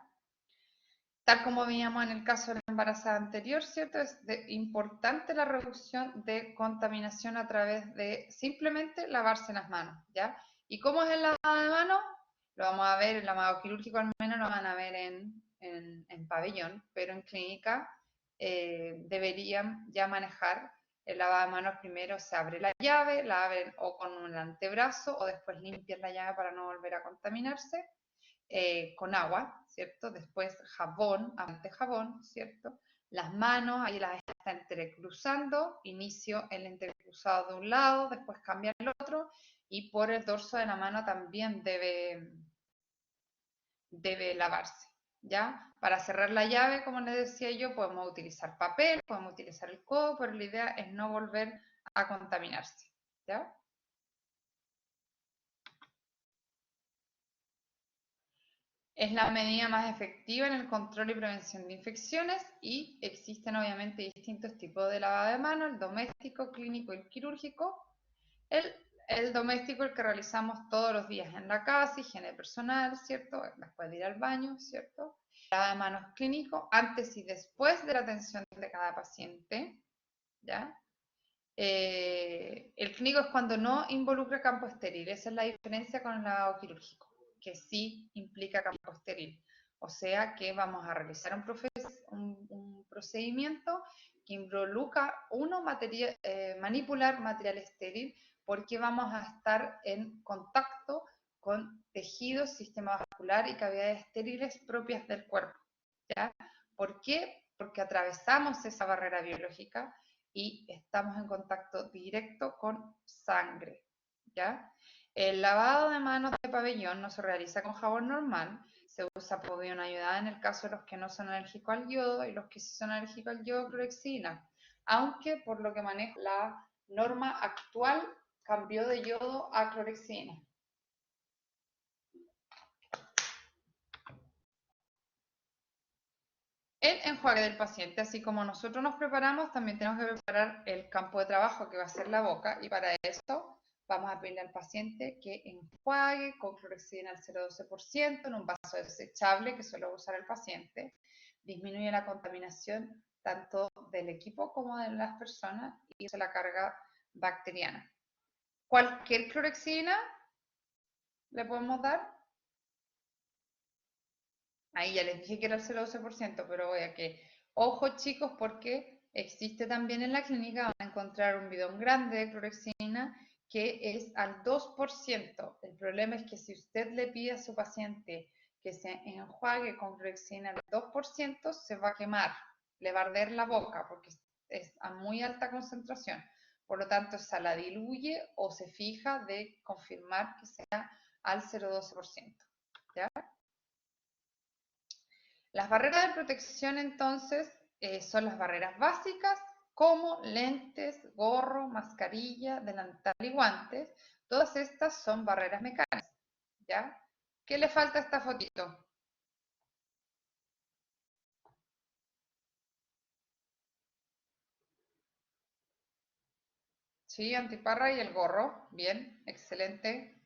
Tal como veíamos en el caso de la embarazada anterior, ¿cierto? Es importante la reducción de contaminación a través de simplemente lavarse las manos, ¿ya? ¿Y cómo es el lavado de manos? Lo vamos a ver, el lavado quirúrgico al menos lo van a ver en pabellón, pero en clínica deberían ya manejar el lavado de manos. Primero se abre la llave, la abren o con un antebrazo o después limpian la llave para no volver a contaminarse. Con agua, ¿cierto? Después jabón, antes jabón, ¿cierto? Las manos, ahí las está entrecruzando, inicio el entrecruzado de un lado, después cambia el otro, y por el dorso de la mano también debe lavarse, ¿ya? Para cerrar la llave, como les decía yo, podemos utilizar papel, podemos utilizar el codo, pero la idea es no volver a contaminarse, ¿ya? Es la medida más efectiva en el control y prevención de infecciones y existen obviamente distintos tipos de lavado de manos, el doméstico, clínico y el quirúrgico. El doméstico, el que realizamos todos los días en la casa, higiene personal, ¿cierto? Después de ir al baño, ¿cierto? Lavado de manos clínico, antes y después de la atención de cada paciente, ¿ya? El clínico es cuando no involucra campo estéril, esa es la diferencia con el lavado quirúrgico, que sí implica campo estéril. O sea que vamos a realizar un procedimiento que involucra, manipular material estéril, porque vamos a estar en contacto con tejidos, sistema vascular y cavidades estériles propias del cuerpo, ¿ya? ¿Por qué? Porque atravesamos esa barrera biológica y estamos en contacto directo con sangre, ¿ya? El lavado de manos de pabellón no se realiza con jabón normal, se usa pabellón ayudada en el caso de los que no son alérgicos al yodo y los que sí son alérgicos al yodo, clorexidina, aunque por lo que maneja la norma actual cambió de yodo a clorexidina. El enjuague del paciente, así como nosotros nos preparamos, también tenemos que preparar el campo de trabajo que va a ser la boca, y para eso vamos a pedirle al paciente que enjuague con clorexidina al 0,12% en un vaso desechable que suele usar el paciente. Disminuye la contaminación tanto del equipo como de las personas y reduce la carga bacteriana. Cualquier clorexidina le podemos dar. Ahí ya les dije que era el 0,12%, pero voy a que, ojo chicos, porque existe también en la clínica, van a encontrar un bidón grande de clorexidina que es al 2%. El problema es que si usted le pide a su paciente que se enjuague con clorexidina al 2%, se va a quemar, le va a arder la boca porque es a muy alta concentración. Por lo tanto, esa la diluye o se fija de confirmar que sea al 0,12%. ¿Ya? Las barreras de protección, entonces, son las barreras básicas, como lentes, gorro, mascarilla, delantal y guantes. Todas estas son barreras mecánicas, ¿ya? ¿Qué le falta a esta fotito? Sí, antiparra y el gorro. Bien, excelente.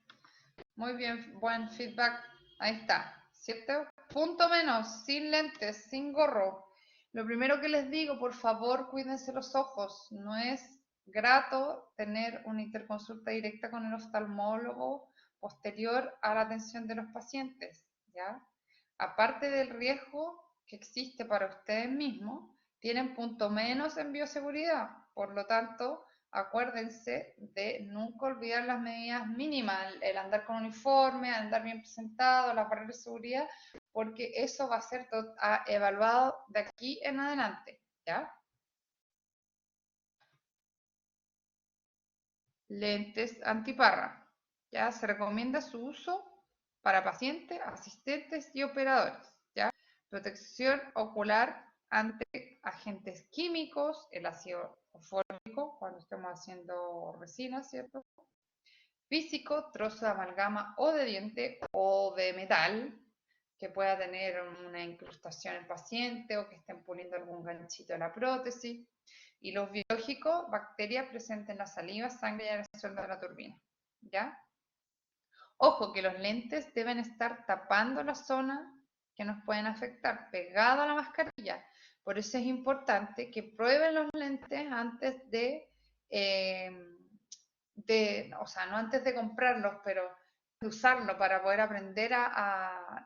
Muy bien, buen feedback. Ahí está, ¿cierto? Punto menos, sin lentes, sin gorro. Lo primero que les digo, por favor, cuídense los ojos. No es grato tener una interconsulta directa con el oftalmólogo posterior a la atención de los pacientes, ¿ya? Aparte del riesgo que existe para ustedes mismos, tienen punto menos en bioseguridad. Por lo tanto, acuérdense de nunca olvidar las medidas mínimas, el andar con uniforme, andar bien presentado, las barreras de seguridad, porque eso va a ser evaluado de aquí en adelante, ¿ya? Lentes antiparra, ¿ya? Se recomienda su uso para pacientes, asistentes y operadores, ¿ya? Protección ocular ante agentes químicos, el ácido fosfórico, cuando estamos haciendo resina, ¿cierto? Físico, trozo de amalgama o de diente o de metal que pueda tener una incrustación en el paciente o que estén poniendo algún ganchito en la prótesis. Y los biológicos, bacterias presentes en la saliva, sangre y en el suelo de la turbina. ¿Ya? Ojo que los lentes deben estar tapando la zona que nos pueden afectar, pegado a la mascarilla. Por eso es importante que prueben los lentes antes o sea, no antes de comprarlos, pero de usarlo para poder aprender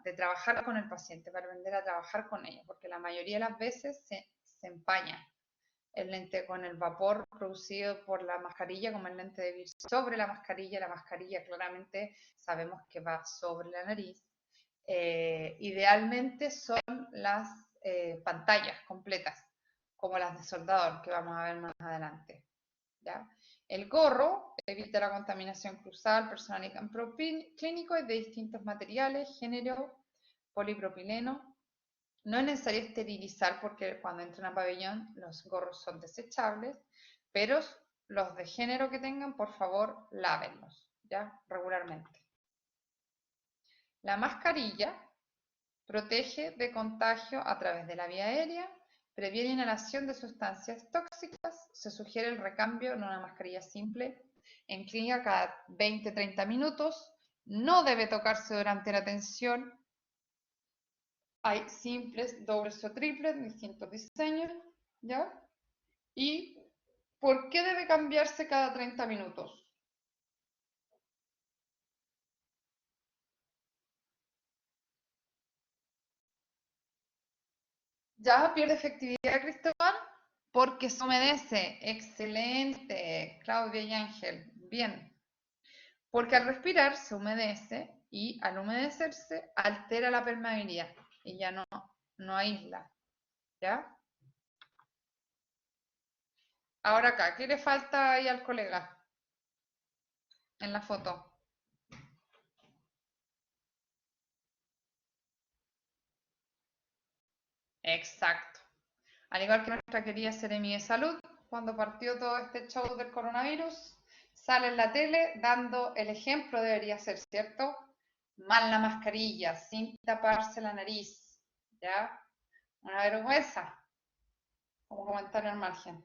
de trabajar con el paciente, para aprender a trabajar con ellos, porque la mayoría de las veces se empaña el lente con el vapor producido por la mascarilla, como el lente de vir sobre la mascarilla claramente sabemos que va sobre la nariz. Idealmente son las pantallas completas, como las de soldador, que vamos a ver más adelante. ¿Ya? El gorro evita la contaminación cruzada personal y campo clínico, es de distintos materiales, género, polipropileno. No es necesario esterilizar porque cuando entran a pabellón los gorros son desechables, pero los de género que tengan, por favor, lávenlos, ¿ya? Regularmente. La mascarilla protege de contagio a través de la vía aérea, previene inhalación de sustancias tóxicas, se sugiere el recambio en una mascarilla simple en clínica cada 20-30 minutos, no debe tocarse durante la atención, hay simples, dobles o triples, distintos diseños, ¿ya? ¿Y por qué debe cambiarse cada 30 minutos? ¿Ya pierde efectividad, Cristóbal? Porque se humedece. Excelente, Claudia y Ángel. Bien. Porque al respirar se humedece y al humedecerse altera la permeabilidad y ya no aísla. ¿Ya? Ahora acá, ¿qué le falta ahí al colega en la foto? Exacto. Al igual que nuestra querida Seremi de Salud, cuando partió todo este show del coronavirus, sale en la tele dando el ejemplo, debería ser, ¿cierto? Mal la mascarilla, sin taparse la nariz, ¿ya? Una vergüenza, como comentario al margen.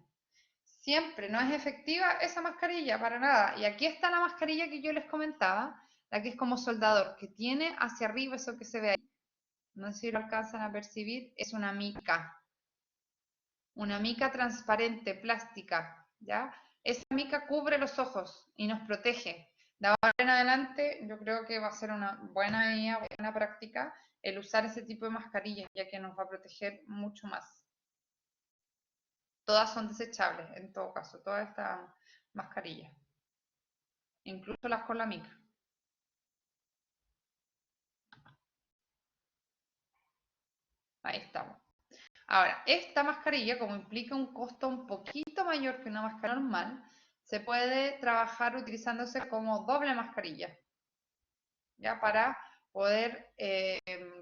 Siempre no es efectiva esa mascarilla, para nada. Y aquí está la mascarilla que yo les comentaba, la que es como soldador, que tiene hacia arriba eso que se ve ahí. No sé si lo alcanzan a percibir, es una mica transparente, plástica, ¿ya? Esa mica cubre los ojos y nos protege. De ahora en adelante, yo creo que va a ser una buena medida, buena práctica el usar ese tipo de mascarillas, ya que nos va a proteger mucho más. Todas son desechables, en todo caso, todas estas mascarillas. incluso las con la mica. Ahí estamos. Ahora, esta mascarilla, como implica un costo un poquito mayor que una mascarilla normal, se puede trabajar utilizándose como doble mascarilla, ya para poder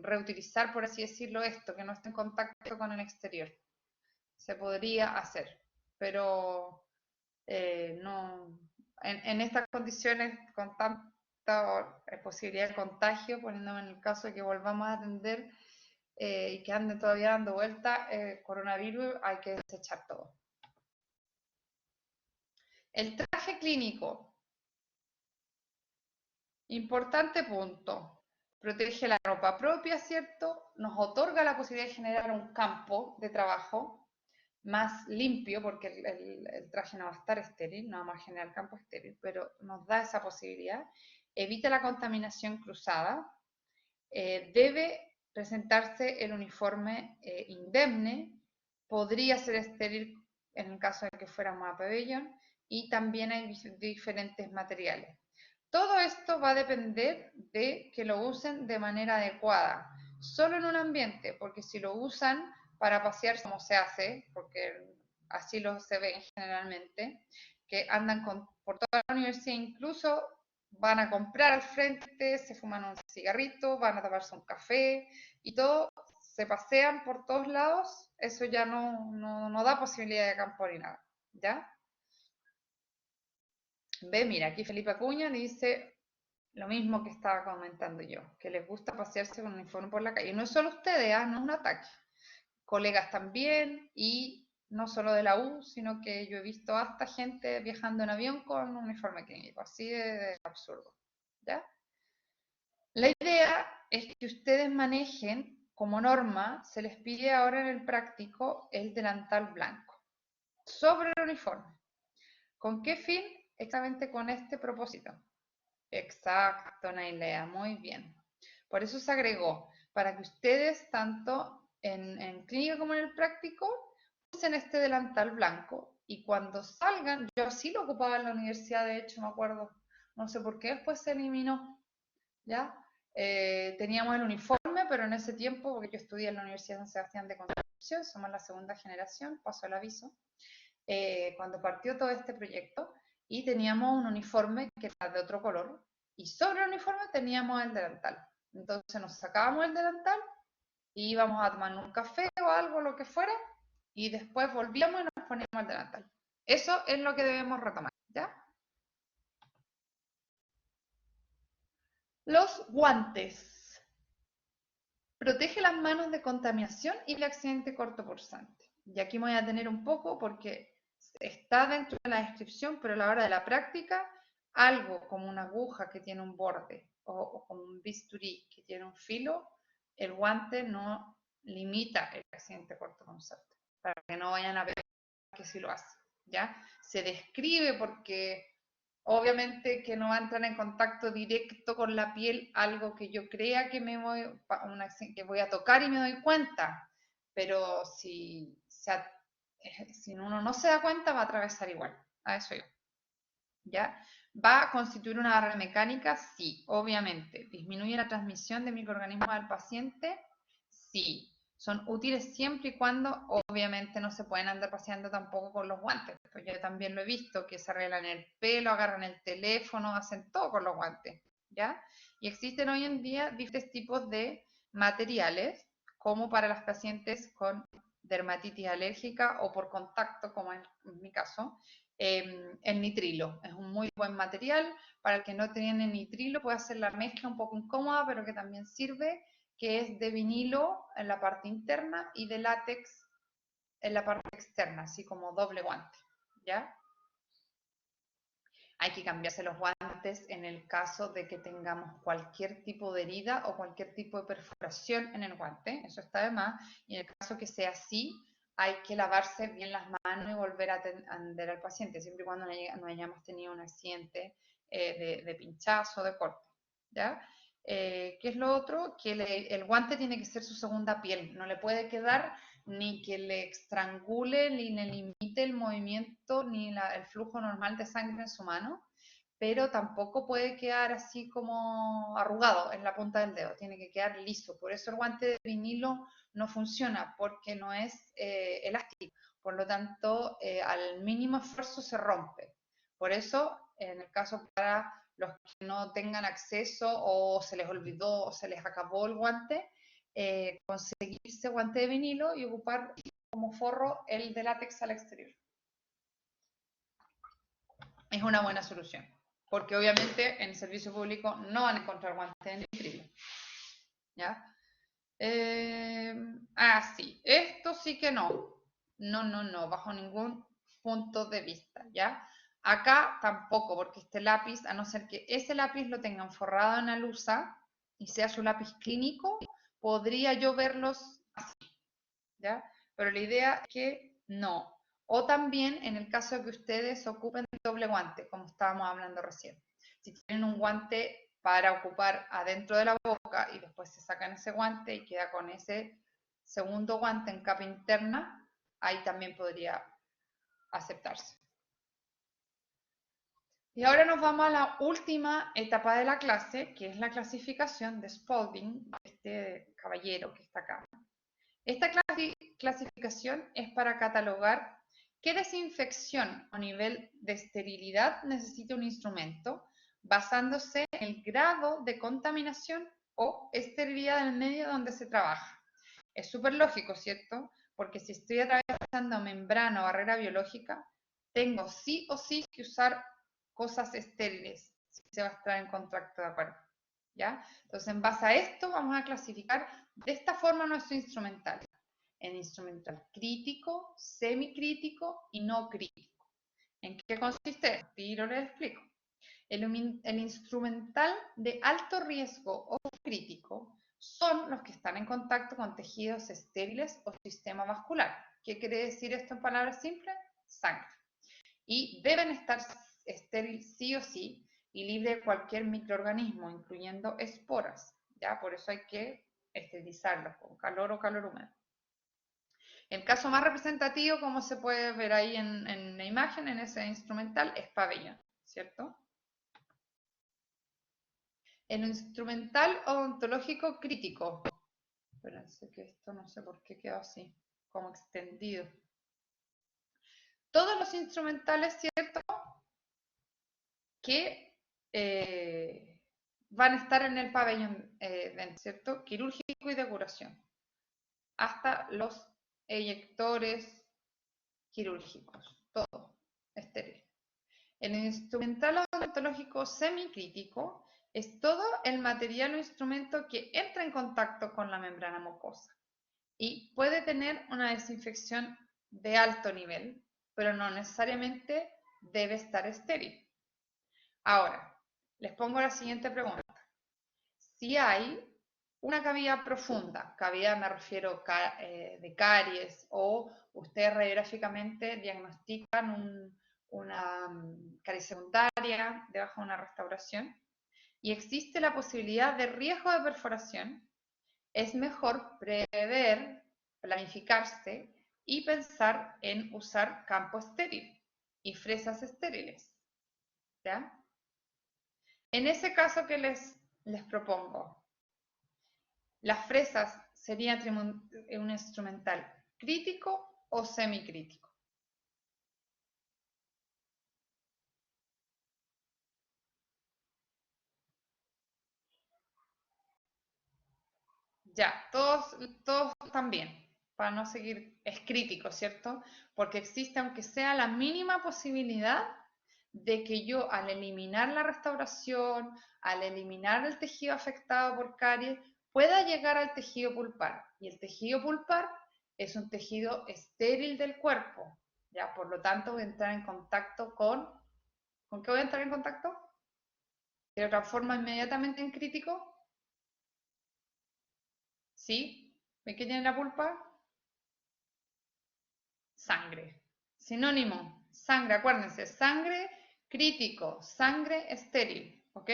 reutilizar, por así decirlo, esto, que no esté en contacto con el exterior. Se podría hacer, pero no, en estas condiciones, con tanta posibilidad de contagio, poniéndome en el caso de que volvamos a atender y que ande todavía dando vuelta coronavirus, hay que desechar todo. El traje clínico, importante punto, protege la ropa propia, ¿cierto? Nos otorga la posibilidad de generar un campo de trabajo más limpio, porque el traje no va a estar estéril, no vamos a generar campo estéril, pero nos da esa posibilidad. Evita la contaminación cruzada. Debe presentarse el uniforme indemne, podría ser estéril en el caso de que fuéramos a pabellón, y también hay diferentes materiales. Todo esto va a depender de que lo usen de manera adecuada, solo en un ambiente, porque si lo usan para pasear como se hace, porque así lo se ven generalmente, que andan por toda la universidad, incluso van a comprar al frente, se fuman un cigarrito, van a tomarse un café y todo, se pasean por todos lados, eso ya no da posibilidad de campo ni nada, ¿ya? Ve, mira, aquí Felipe Acuña dice lo mismo que estaba comentando yo, que les gusta pasearse con uniforme por la calle. Y no es solo ustedes, no es un ataque. Colegas también, y no solo de la U, sino que yo he visto hasta gente viajando en avión con un uniforme clínico, así de absurdo, ¿ya? La idea es que ustedes manejen, como norma, se les pide ahora en el práctico el delantal blanco sobre el uniforme. ¿Con qué fin? Exactamente con este propósito. Exacto, Nailea, muy bien. Por eso se agregó, para que ustedes, tanto en clínica como en el práctico, usen este delantal blanco y cuando salgan, yo así lo ocupaba en la universidad, de hecho, me acuerdo, no sé por qué después se eliminó, ¿ya? Teníamos el uniforme, pero en ese tiempo, porque yo estudié en la Universidad de San Sebastián de Concepción, somos la segunda generación, paso el aviso, cuando partió todo este proyecto, y teníamos un uniforme que era de otro color, y sobre el uniforme teníamos el delantal. Entonces nos sacábamos el delantal y íbamos a tomar un café o algo, lo que fuera, y después volvíamos y nos poníamos el delantal. Eso es lo que debemos retomar, ¿ya? Los guantes. Protege las manos de contaminación y de accidente cortopulsante. Y aquí me voy a tener un poco porque está dentro de la descripción, pero a la hora de la práctica, algo como una aguja que tiene un borde o como un bisturí que tiene un filo, el guante no limita el accidente cortopulsante, para que no vayan a ver que sí lo hace, ¿ya? Se describe porque obviamente que no va a entrar en contacto directo con la piel algo que yo crea que que voy a tocar y me doy cuenta, pero si uno no se da cuenta va a atravesar igual, a eso yo, ¿ya? ¿Va a constituir una barrera mecánica? Sí, obviamente. ¿Disminuye la transmisión de microorganismos al paciente? Sí. Son útiles siempre y cuando, obviamente, no se pueden andar paseando tampoco con los guantes. Pues yo también lo he visto, que se arreglan el pelo, agarran el teléfono, hacen todo con los guantes, ¿ya? Y existen hoy en día diferentes tipos de materiales, como para las pacientes con dermatitis alérgica o por contacto, como en mi caso, el nitrilo. Es un muy buen material. Para el que no tiene nitrilo puede hacer la mezcla un poco incómoda, pero que también sirve, que es de vinilo en la parte interna y de látex en la parte externa, así como doble guante, ¿ya? Hay que cambiarse los guantes en el caso de que tengamos cualquier tipo de herida o cualquier tipo de perforación en el guante, eso está de más, y en el caso que sea así, hay que lavarse bien las manos y volver a atender al paciente, siempre y cuando no hayamos tenido un accidente de pinchazo, de corte, ¿ya? ¿Qué es lo otro? Que el guante tiene que ser su segunda piel, no le puede quedar ni que le estrangule, ni le limite el movimiento, ni el flujo normal de sangre en su mano, pero tampoco puede quedar así como arrugado en la punta del dedo, tiene que quedar liso. Por eso el guante de vinilo no funciona, porque no es elástico. Por lo tanto, al mínimo esfuerzo se rompe. Por eso, en el caso para los que no tengan acceso o se les olvidó o se les acabó el guante, conseguirse guante de vinilo y ocupar como forro el de látex al exterior. Es una buena solución, porque obviamente en el servicio público no van a encontrar guantes en nitrilo. ¿Ya? Sí, esto sí que no. No, bajo ningún punto de vista, ¿ya? Acá tampoco, porque este lápiz, a no ser que ese lápiz lo tengan forrado en alusa y sea su lápiz clínico, podría yo verlos así, ¿ya? Pero la idea es que no. O también en el caso de que ustedes ocupen doble guante, como estábamos hablando recién. Si tienen un guante para ocupar adentro de la boca y después se sacan ese guante y queda con ese segundo guante en capa interna, ahí también podría aceptarse. Y ahora nos vamos a la última etapa de la clase, que es la clasificación de Spalding, este caballero que está acá. Esta clasificación es para catalogar qué desinfección o nivel de esterilidad necesita un instrumento, basándose en el grado de contaminación o esterilidad del medio donde se trabaja. Es súper lógico, ¿cierto? Porque si estoy atravesando membrana o barrera biológica, tengo sí o sí que usar cosas estériles si se va a estar en contacto de acuerdo. ¿Ya? Entonces, en base a esto, vamos a clasificar de esta forma nuestro instrumental. En instrumental crítico, semicrítico y no crítico. ¿En qué consiste? Tiro les explico. El instrumental de alto riesgo o crítico son los que están en contacto con tejidos estériles o sistema vascular. ¿Qué quiere decir esto en palabras simples? Sangre. Y deben estar estériles sí o sí y libre de cualquier microorganismo, incluyendo esporas. ¿Ya? Por eso hay que esterilizarlos con calor o calor húmedo. El caso más representativo, como se puede ver ahí en la imagen, en ese instrumental, es pabellón, ¿cierto? El instrumental odontológico crítico. Espérense que esto no sé por qué quedó así, como extendido. Todos los instrumentales, ¿cierto? Que van a estar en el pabellón, ¿cierto? Quirúrgico y de curación. Hasta los eyectores quirúrgicos, todo estéril. El instrumental odontológico semicrítico es todo el material o instrumento que entra en contacto con la membrana mucosa y puede tener una desinfección de alto nivel, pero no necesariamente debe estar estéril. Ahora, les pongo la siguiente pregunta. Si hay una cavidad profunda, cavidad me refiero de caries, o ustedes radiográficamente diagnostican una caries secundaria debajo de una restauración y existe la posibilidad de riesgo de perforación, es mejor prever, planificarse y pensar en usar campo estéril y fresas estériles. ¿Ya? En ese caso que les propongo, las fresas serían un instrumental crítico o semicrítico. Ya, todos también, para no seguir, es crítico, ¿cierto? Porque existe, aunque sea la mínima posibilidad de que yo al eliminar la restauración, al eliminar el tejido afectado por caries, pueda llegar al tejido pulpar. Y el tejido pulpar es un tejido estéril del cuerpo, ¿ya? Por lo tanto, voy a entrar en contacto ¿con qué voy a entrar en contacto? ¿Que lo transforma inmediatamente en crítico? ¿Sí? ¿Ven que tiene la pulpa? Sangre. Sinónimo, sangre, acuérdense, sangre crítico, sangre estéril, ¿ok?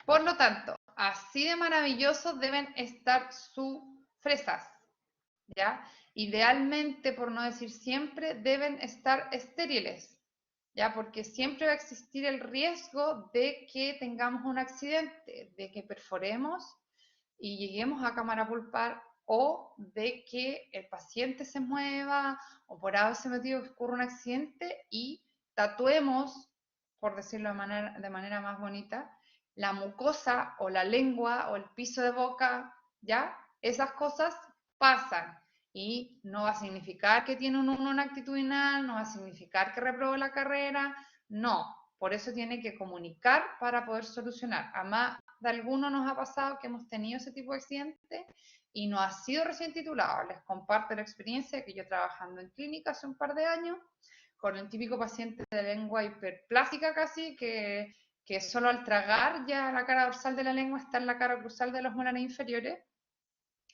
Por lo tanto, así de maravillosos deben estar sus fresas, ¿ya? Idealmente, por no decir siempre, deben estar estériles, ¿ya? Porque siempre va a existir el riesgo de que tengamos un accidente, de que perforemos y lleguemos a cámara pulpar, o de que el paciente se mueva o por ese motivo ocurra un accidente y tatuemos, por decirlo de manera más bonita, la mucosa o la lengua o el piso de boca, ¿ya? Esas cosas pasan y no va a significar que tiene un 1 en actitudinal, no va a significar que reprobó la carrera, no. Por eso tiene que comunicar para poder solucionar. A más de alguno nos ha pasado que hemos tenido ese tipo de accidentes y no ha sido recién titulado. Les comparto la experiencia que yo trabajando en clínica hace un par de años con el típico paciente de lengua hiperplástica casi, que solo al tragar ya la cara dorsal de la lengua está en la cara cruzal de los molares inferiores.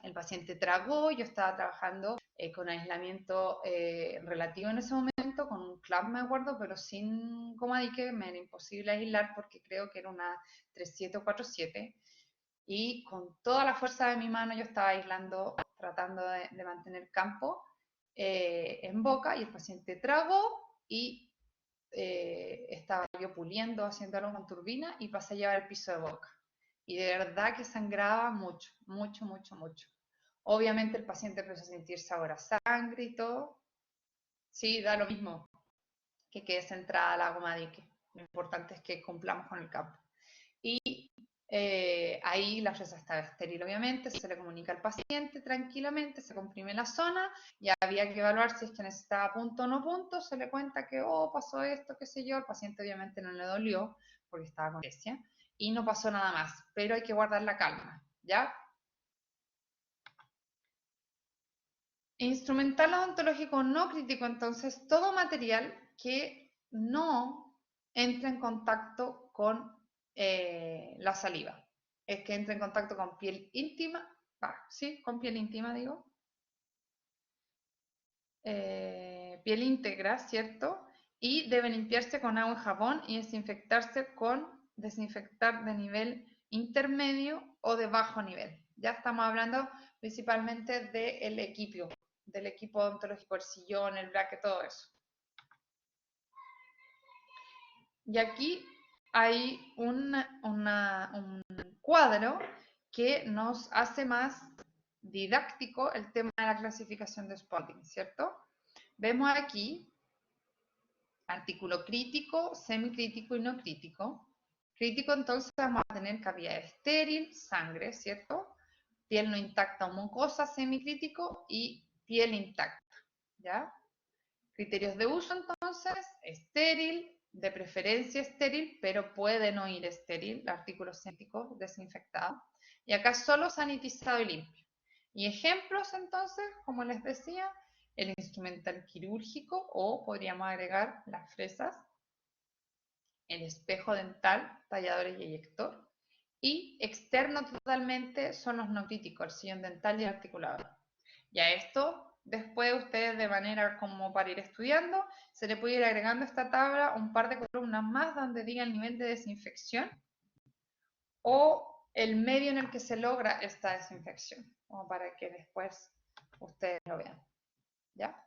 El paciente tragó, yo estaba trabajando con aislamiento relativo en ese momento, con un clamp me acuerdo, pero sin comadique, me era imposible aislar porque creo que era una 37 o 47, y con toda la fuerza de mi mano yo estaba aislando, tratando de mantener campo en boca, y el paciente tragó y estaba yo puliendo, haciéndolo con turbina, y pasé a llevar el piso de boca. Y de verdad que sangraba mucho, mucho, mucho, mucho. Obviamente el paciente empezó a sentir sabor a sangre y todo. Sí, da lo mismo que quede centrada la goma dique. Lo importante es que cumplamos con el campo. Y ahí la fresa estaba estéril, obviamente, se le comunica al paciente tranquilamente, se comprime la zona, y había que evaluar si es que necesitaba punto o no punto, se le cuenta que, oh, pasó esto, qué sé yo, el paciente obviamente no le dolió, porque estaba con anestesia, y no pasó nada más, pero hay que guardar la calma, ¿ya? Instrumental odontológico no crítico, entonces, todo material que no entre en contacto con la saliva. Es que entre en contacto con piel íntima, sí, con piel íntima digo, piel íntegra, ¿cierto? Y debe limpiarse con agua y jabón y desinfectarse con desinfectar de nivel intermedio o de bajo nivel. Ya estamos hablando principalmente del equipo odontológico, el sillón, el braque, todo eso. Y aquí hay un cuadro que nos hace más didáctico el tema de la clasificación de Spalding, ¿cierto? Vemos aquí artículo crítico, semicrítico y no crítico. Crítico, entonces vamos a tener cavidad estéril, sangre, ¿cierto? Piel no intacta o mucosa, semicrítico, y piel intacta, ¿ya? Criterios de uso, entonces, estéril, de preferencia estéril, pero puede no ir estéril, artículos semicríticos, desinfectado. Y acá solo sanitizado y limpio. Y ejemplos, entonces, como les decía, el instrumental quirúrgico, o podríamos agregar las fresas, el espejo dental, talladores y eyector. Y externo totalmente son los no críticos, el sillón dental y el articulador. Y a esto, después ustedes de manera como para ir estudiando, se le puede ir agregando a esta tabla un par de columnas más donde diga el nivel de desinfección o el medio en el que se logra esta desinfección, como para que después ustedes lo vean. ¿Ya?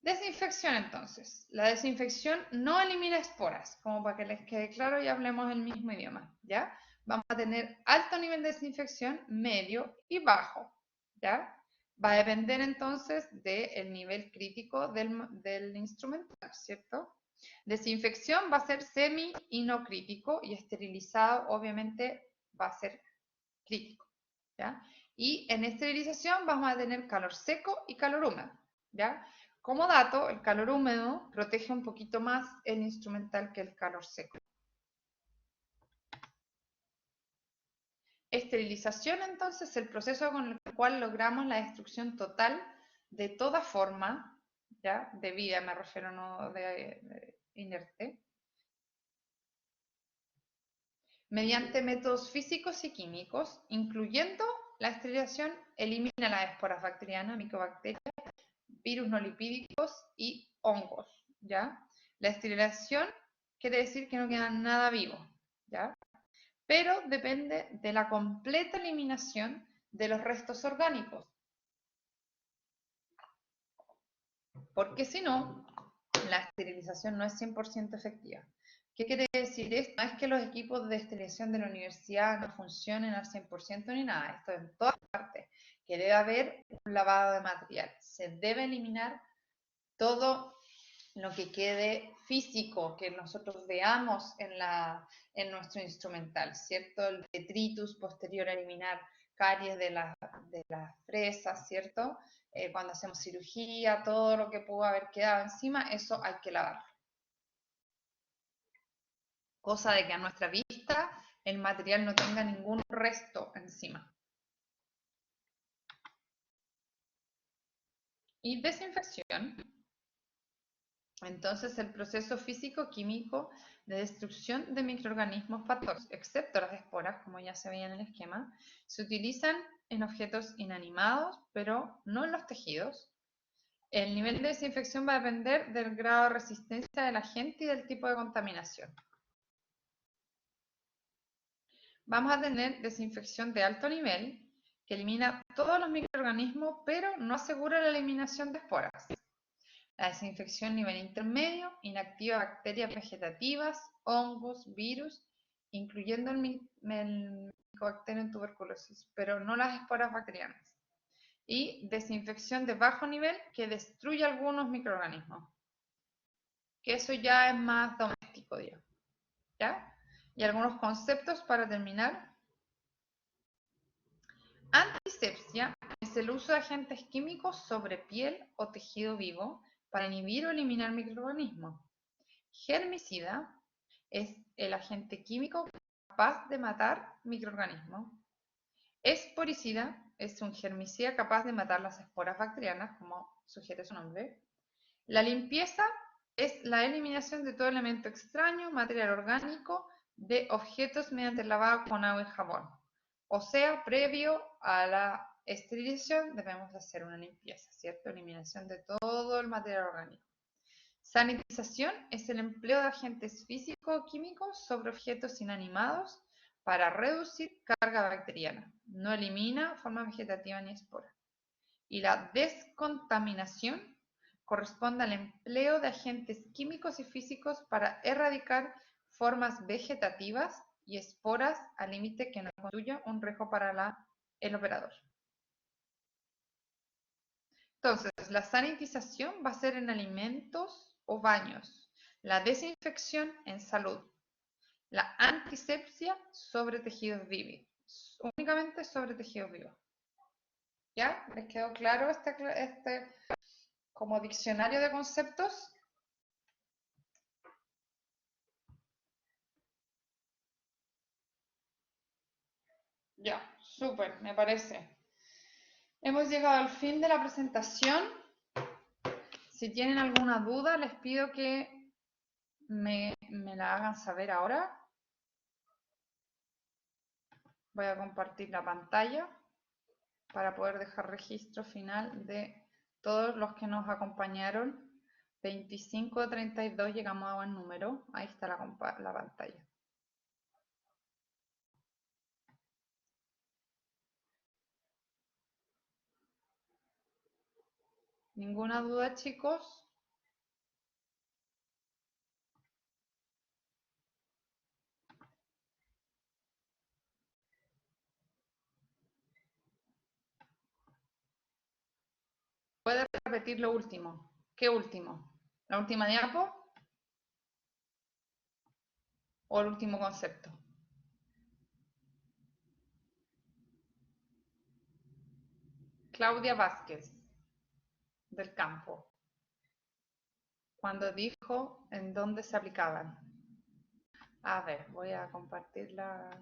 Desinfección, entonces. La desinfección no elimina esporas, como para que les quede claro y hablemos el mismo idioma, ¿ya? Vamos a tener alto nivel de desinfección, medio y bajo, ¿ya? Va a depender entonces del nivel crítico del instrumental, ¿cierto? Desinfección va a ser semi y no crítico, y esterilizado obviamente va a ser crítico, ¿ya? Y en esterilización vamos a tener calor seco y calor húmedo, ¿ya? Como dato, el calor húmedo protege un poquito más el instrumental que el calor seco. Esterilización, entonces, el proceso con el cual logramos la destrucción total de toda forma, ¿ya? De vida, me refiero, no de inerte, mediante métodos físicos y químicos, incluyendo la esterilización, elimina las esporas bacterianas, micobacterias, virus no lipídicos y hongos, ¿ya? La esterilización quiere decir que no queda nada vivo, ¿ya? Pero depende de la completa eliminación de los restos orgánicos. porque si no, la esterilización no es 100% efectiva. ¿Qué quiere decir esto? No es que los equipos de esterilización de la universidad no funcionen al 100% ni nada, esto en todas partes, que debe haber un lavado de material, se debe eliminar todo lo que quede físico, que nosotros veamos en nuestro instrumental, ¿cierto? El detritus posterior a eliminar caries de las fresas, ¿cierto? Cuando hacemos cirugía, todo lo que pudo haber quedado encima, eso hay que lavarlo. Cosa de que a nuestra vista el material no tenga ningún resto encima. Y desinfección. Entonces, el proceso físico-químico de destrucción de microorganismos patógenos, excepto las esporas, como ya se veía en el esquema, se utilizan en objetos inanimados, pero no en los tejidos. El nivel de desinfección va a depender del grado de resistencia del agente y del tipo de contaminación. Vamos a tener desinfección de alto nivel, que elimina todos los microorganismos, pero no asegura la eliminación de esporas. La desinfección nivel intermedio inactiva bacterias vegetativas, hongos, virus, incluyendo el Mycobacterium tuberculosis, pero no las esporas bacterianas. Y desinfección de bajo nivel que destruye algunos microorganismos. Que eso ya es más doméstico, digamos. ¿Ya? Y algunos conceptos para terminar. Antisepsia es el uso de agentes químicos sobre piel o tejido vivo para inhibir o eliminar microorganismos. Germicida es el agente químico capaz de matar microorganismos. Esporicida es un germicida capaz de matar las esporas bacterianas, como sugiere su nombre. La limpieza es la eliminación de todo elemento extraño, material orgánico, de objetos mediante el lavado con agua y jabón. O sea, previo a la esterilización debemos hacer una limpieza, ¿cierto? Eliminación de todo el material orgánico. Sanitización es el empleo de agentes físicos o químicos sobre objetos inanimados para reducir carga bacteriana. No elimina forma vegetativa ni espora. Y la descontaminación corresponde al empleo de agentes químicos y físicos para erradicar formas vegetativas y esporas al límite que no constituya un riesgo para el operador. Entonces, la sanitización va a ser en alimentos o baños, la desinfección en salud, la antisepsia sobre tejidos vivos, únicamente sobre tejidos vivos. ¿Ya? ¿Les quedó claro este como diccionario de conceptos? Ya, súper, me parece. Hemos llegado al fin de la presentación. Si tienen alguna duda, les pido que me la hagan saber ahora. Voy a compartir la pantalla para poder dejar registro final de todos los que nos acompañaron. 25 de 32 llegamos a buen número. Ahí está la pantalla. ¿Ninguna duda, chicos? ¿Puede repetir lo último? ¿Qué último? ¿La última diapo? ¿O el último concepto? Claudia Vázquez, del Campo, cuando dijo en dónde se aplicaban. A ver, voy a compartirla.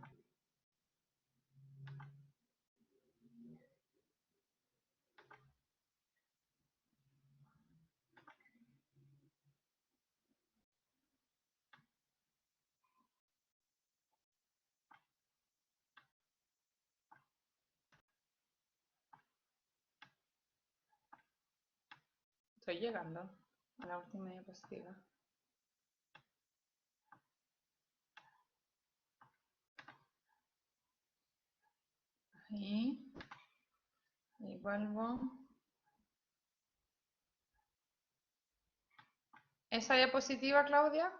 Estoy llegando a la última diapositiva. Ahí. Y vuelvo. ¿Esa diapositiva, Claudia?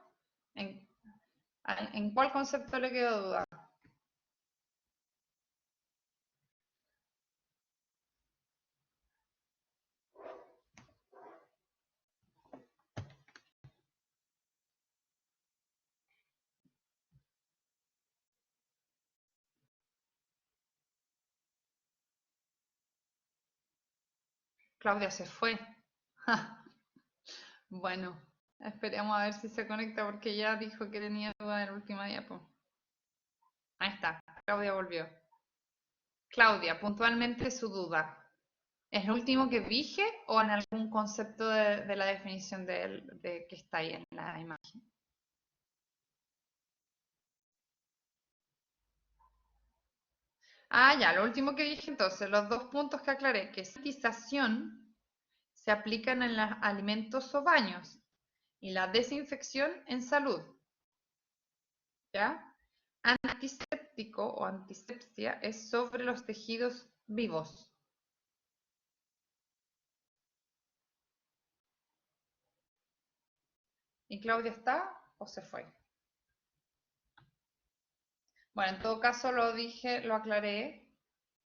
¿En, ¿En cuál concepto le quedó duda? Claudia se fue. Bueno, esperemos a ver si se conecta porque ya dijo que tenía duda en la última diapo. Ahí está, Claudia volvió. Claudia, puntualmente su duda. ¿Es lo último que dije o en algún concepto de la definición de que está ahí en la imagen? Ah, ya, lo último que dije entonces, los dos puntos que aclaré, que sanitización se aplican en los alimentos o baños y la desinfección en salud, ¿ya? Antiséptico o antisepsia es sobre los tejidos vivos. ¿Y Claudia está o se fue? Bueno, en todo caso lo dije, lo aclaré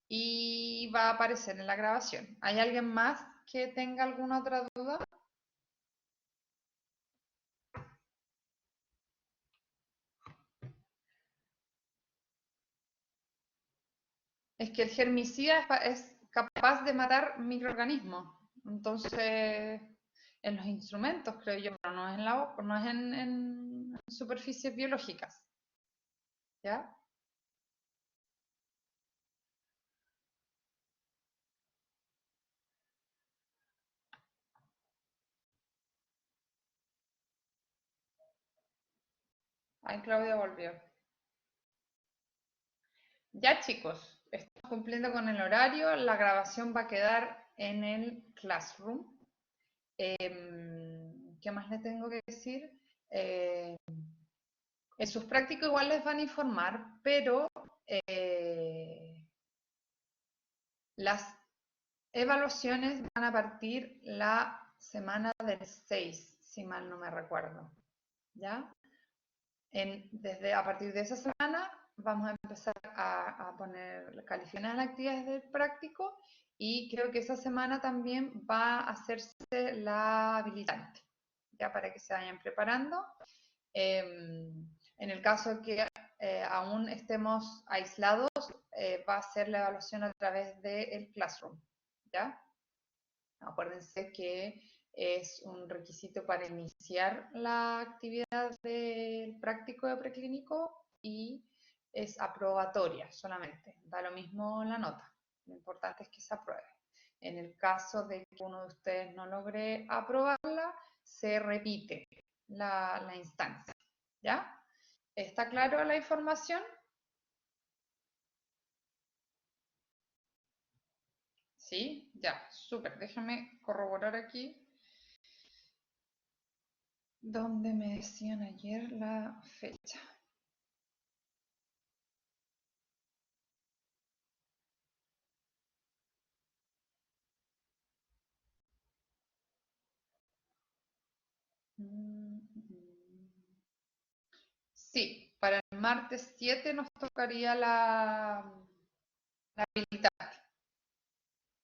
y va a aparecer en la grabación. ¿Hay alguien más que tenga alguna otra duda? Es que el germicida es capaz de matar microorganismos. Entonces, en los instrumentos, creo yo, pero no es en la boca, no es en superficies biológicas. ¿Ya? Ahí Claudia volvió. Ya chicos, estamos cumpliendo con el horario, la grabación va a quedar en el Classroom. ¿Qué más le tengo que decir? Eh, en sus prácticos igual les van a informar, pero las evaluaciones van a partir la semana del 6, si mal no me recuerdo. ¿Ya? Desde a partir de esa semana vamos a empezar a poner calificaciones a las actividades del práctico y creo que esa semana también va a hacerse la habilitante, ya para que se vayan preparando. En el caso que aún estemos aislados, va a ser la evaluación a través del Classroom, ¿ya? Acuérdense que es un requisito para iniciar la actividad del práctico de preclínico y es aprobatoria solamente. Da lo mismo la nota. Lo importante es que se apruebe. En el caso de que uno de ustedes no logre aprobarla, se repite la instancia. ¿Ya? ¿Está claro la información? Sí, ya, súper. Déjame corroborar aquí donde me decían ayer la fecha. Sí, para el martes 7 nos tocaría la habilitar.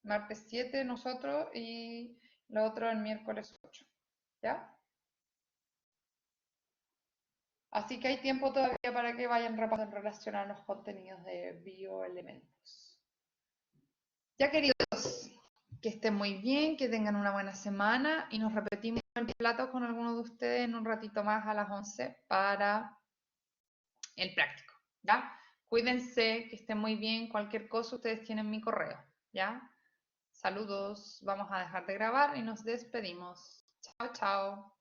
Martes 7 nosotros y lo otro el miércoles 8. ¿Ya? Así que hay tiempo todavía para que vayan repasando en relación a los contenidos de bioelementos. Ya queridos, que estén muy bien, que tengan una buena semana y nos repetimos el plato con alguno de ustedes en un ratito más a las 11 para el práctico, ¿ya? Cuídense, que estén muy bien, cualquier cosa ustedes tienen mi correo, ¿ya? Saludos, vamos a dejar de grabar y nos despedimos. Chao, chao.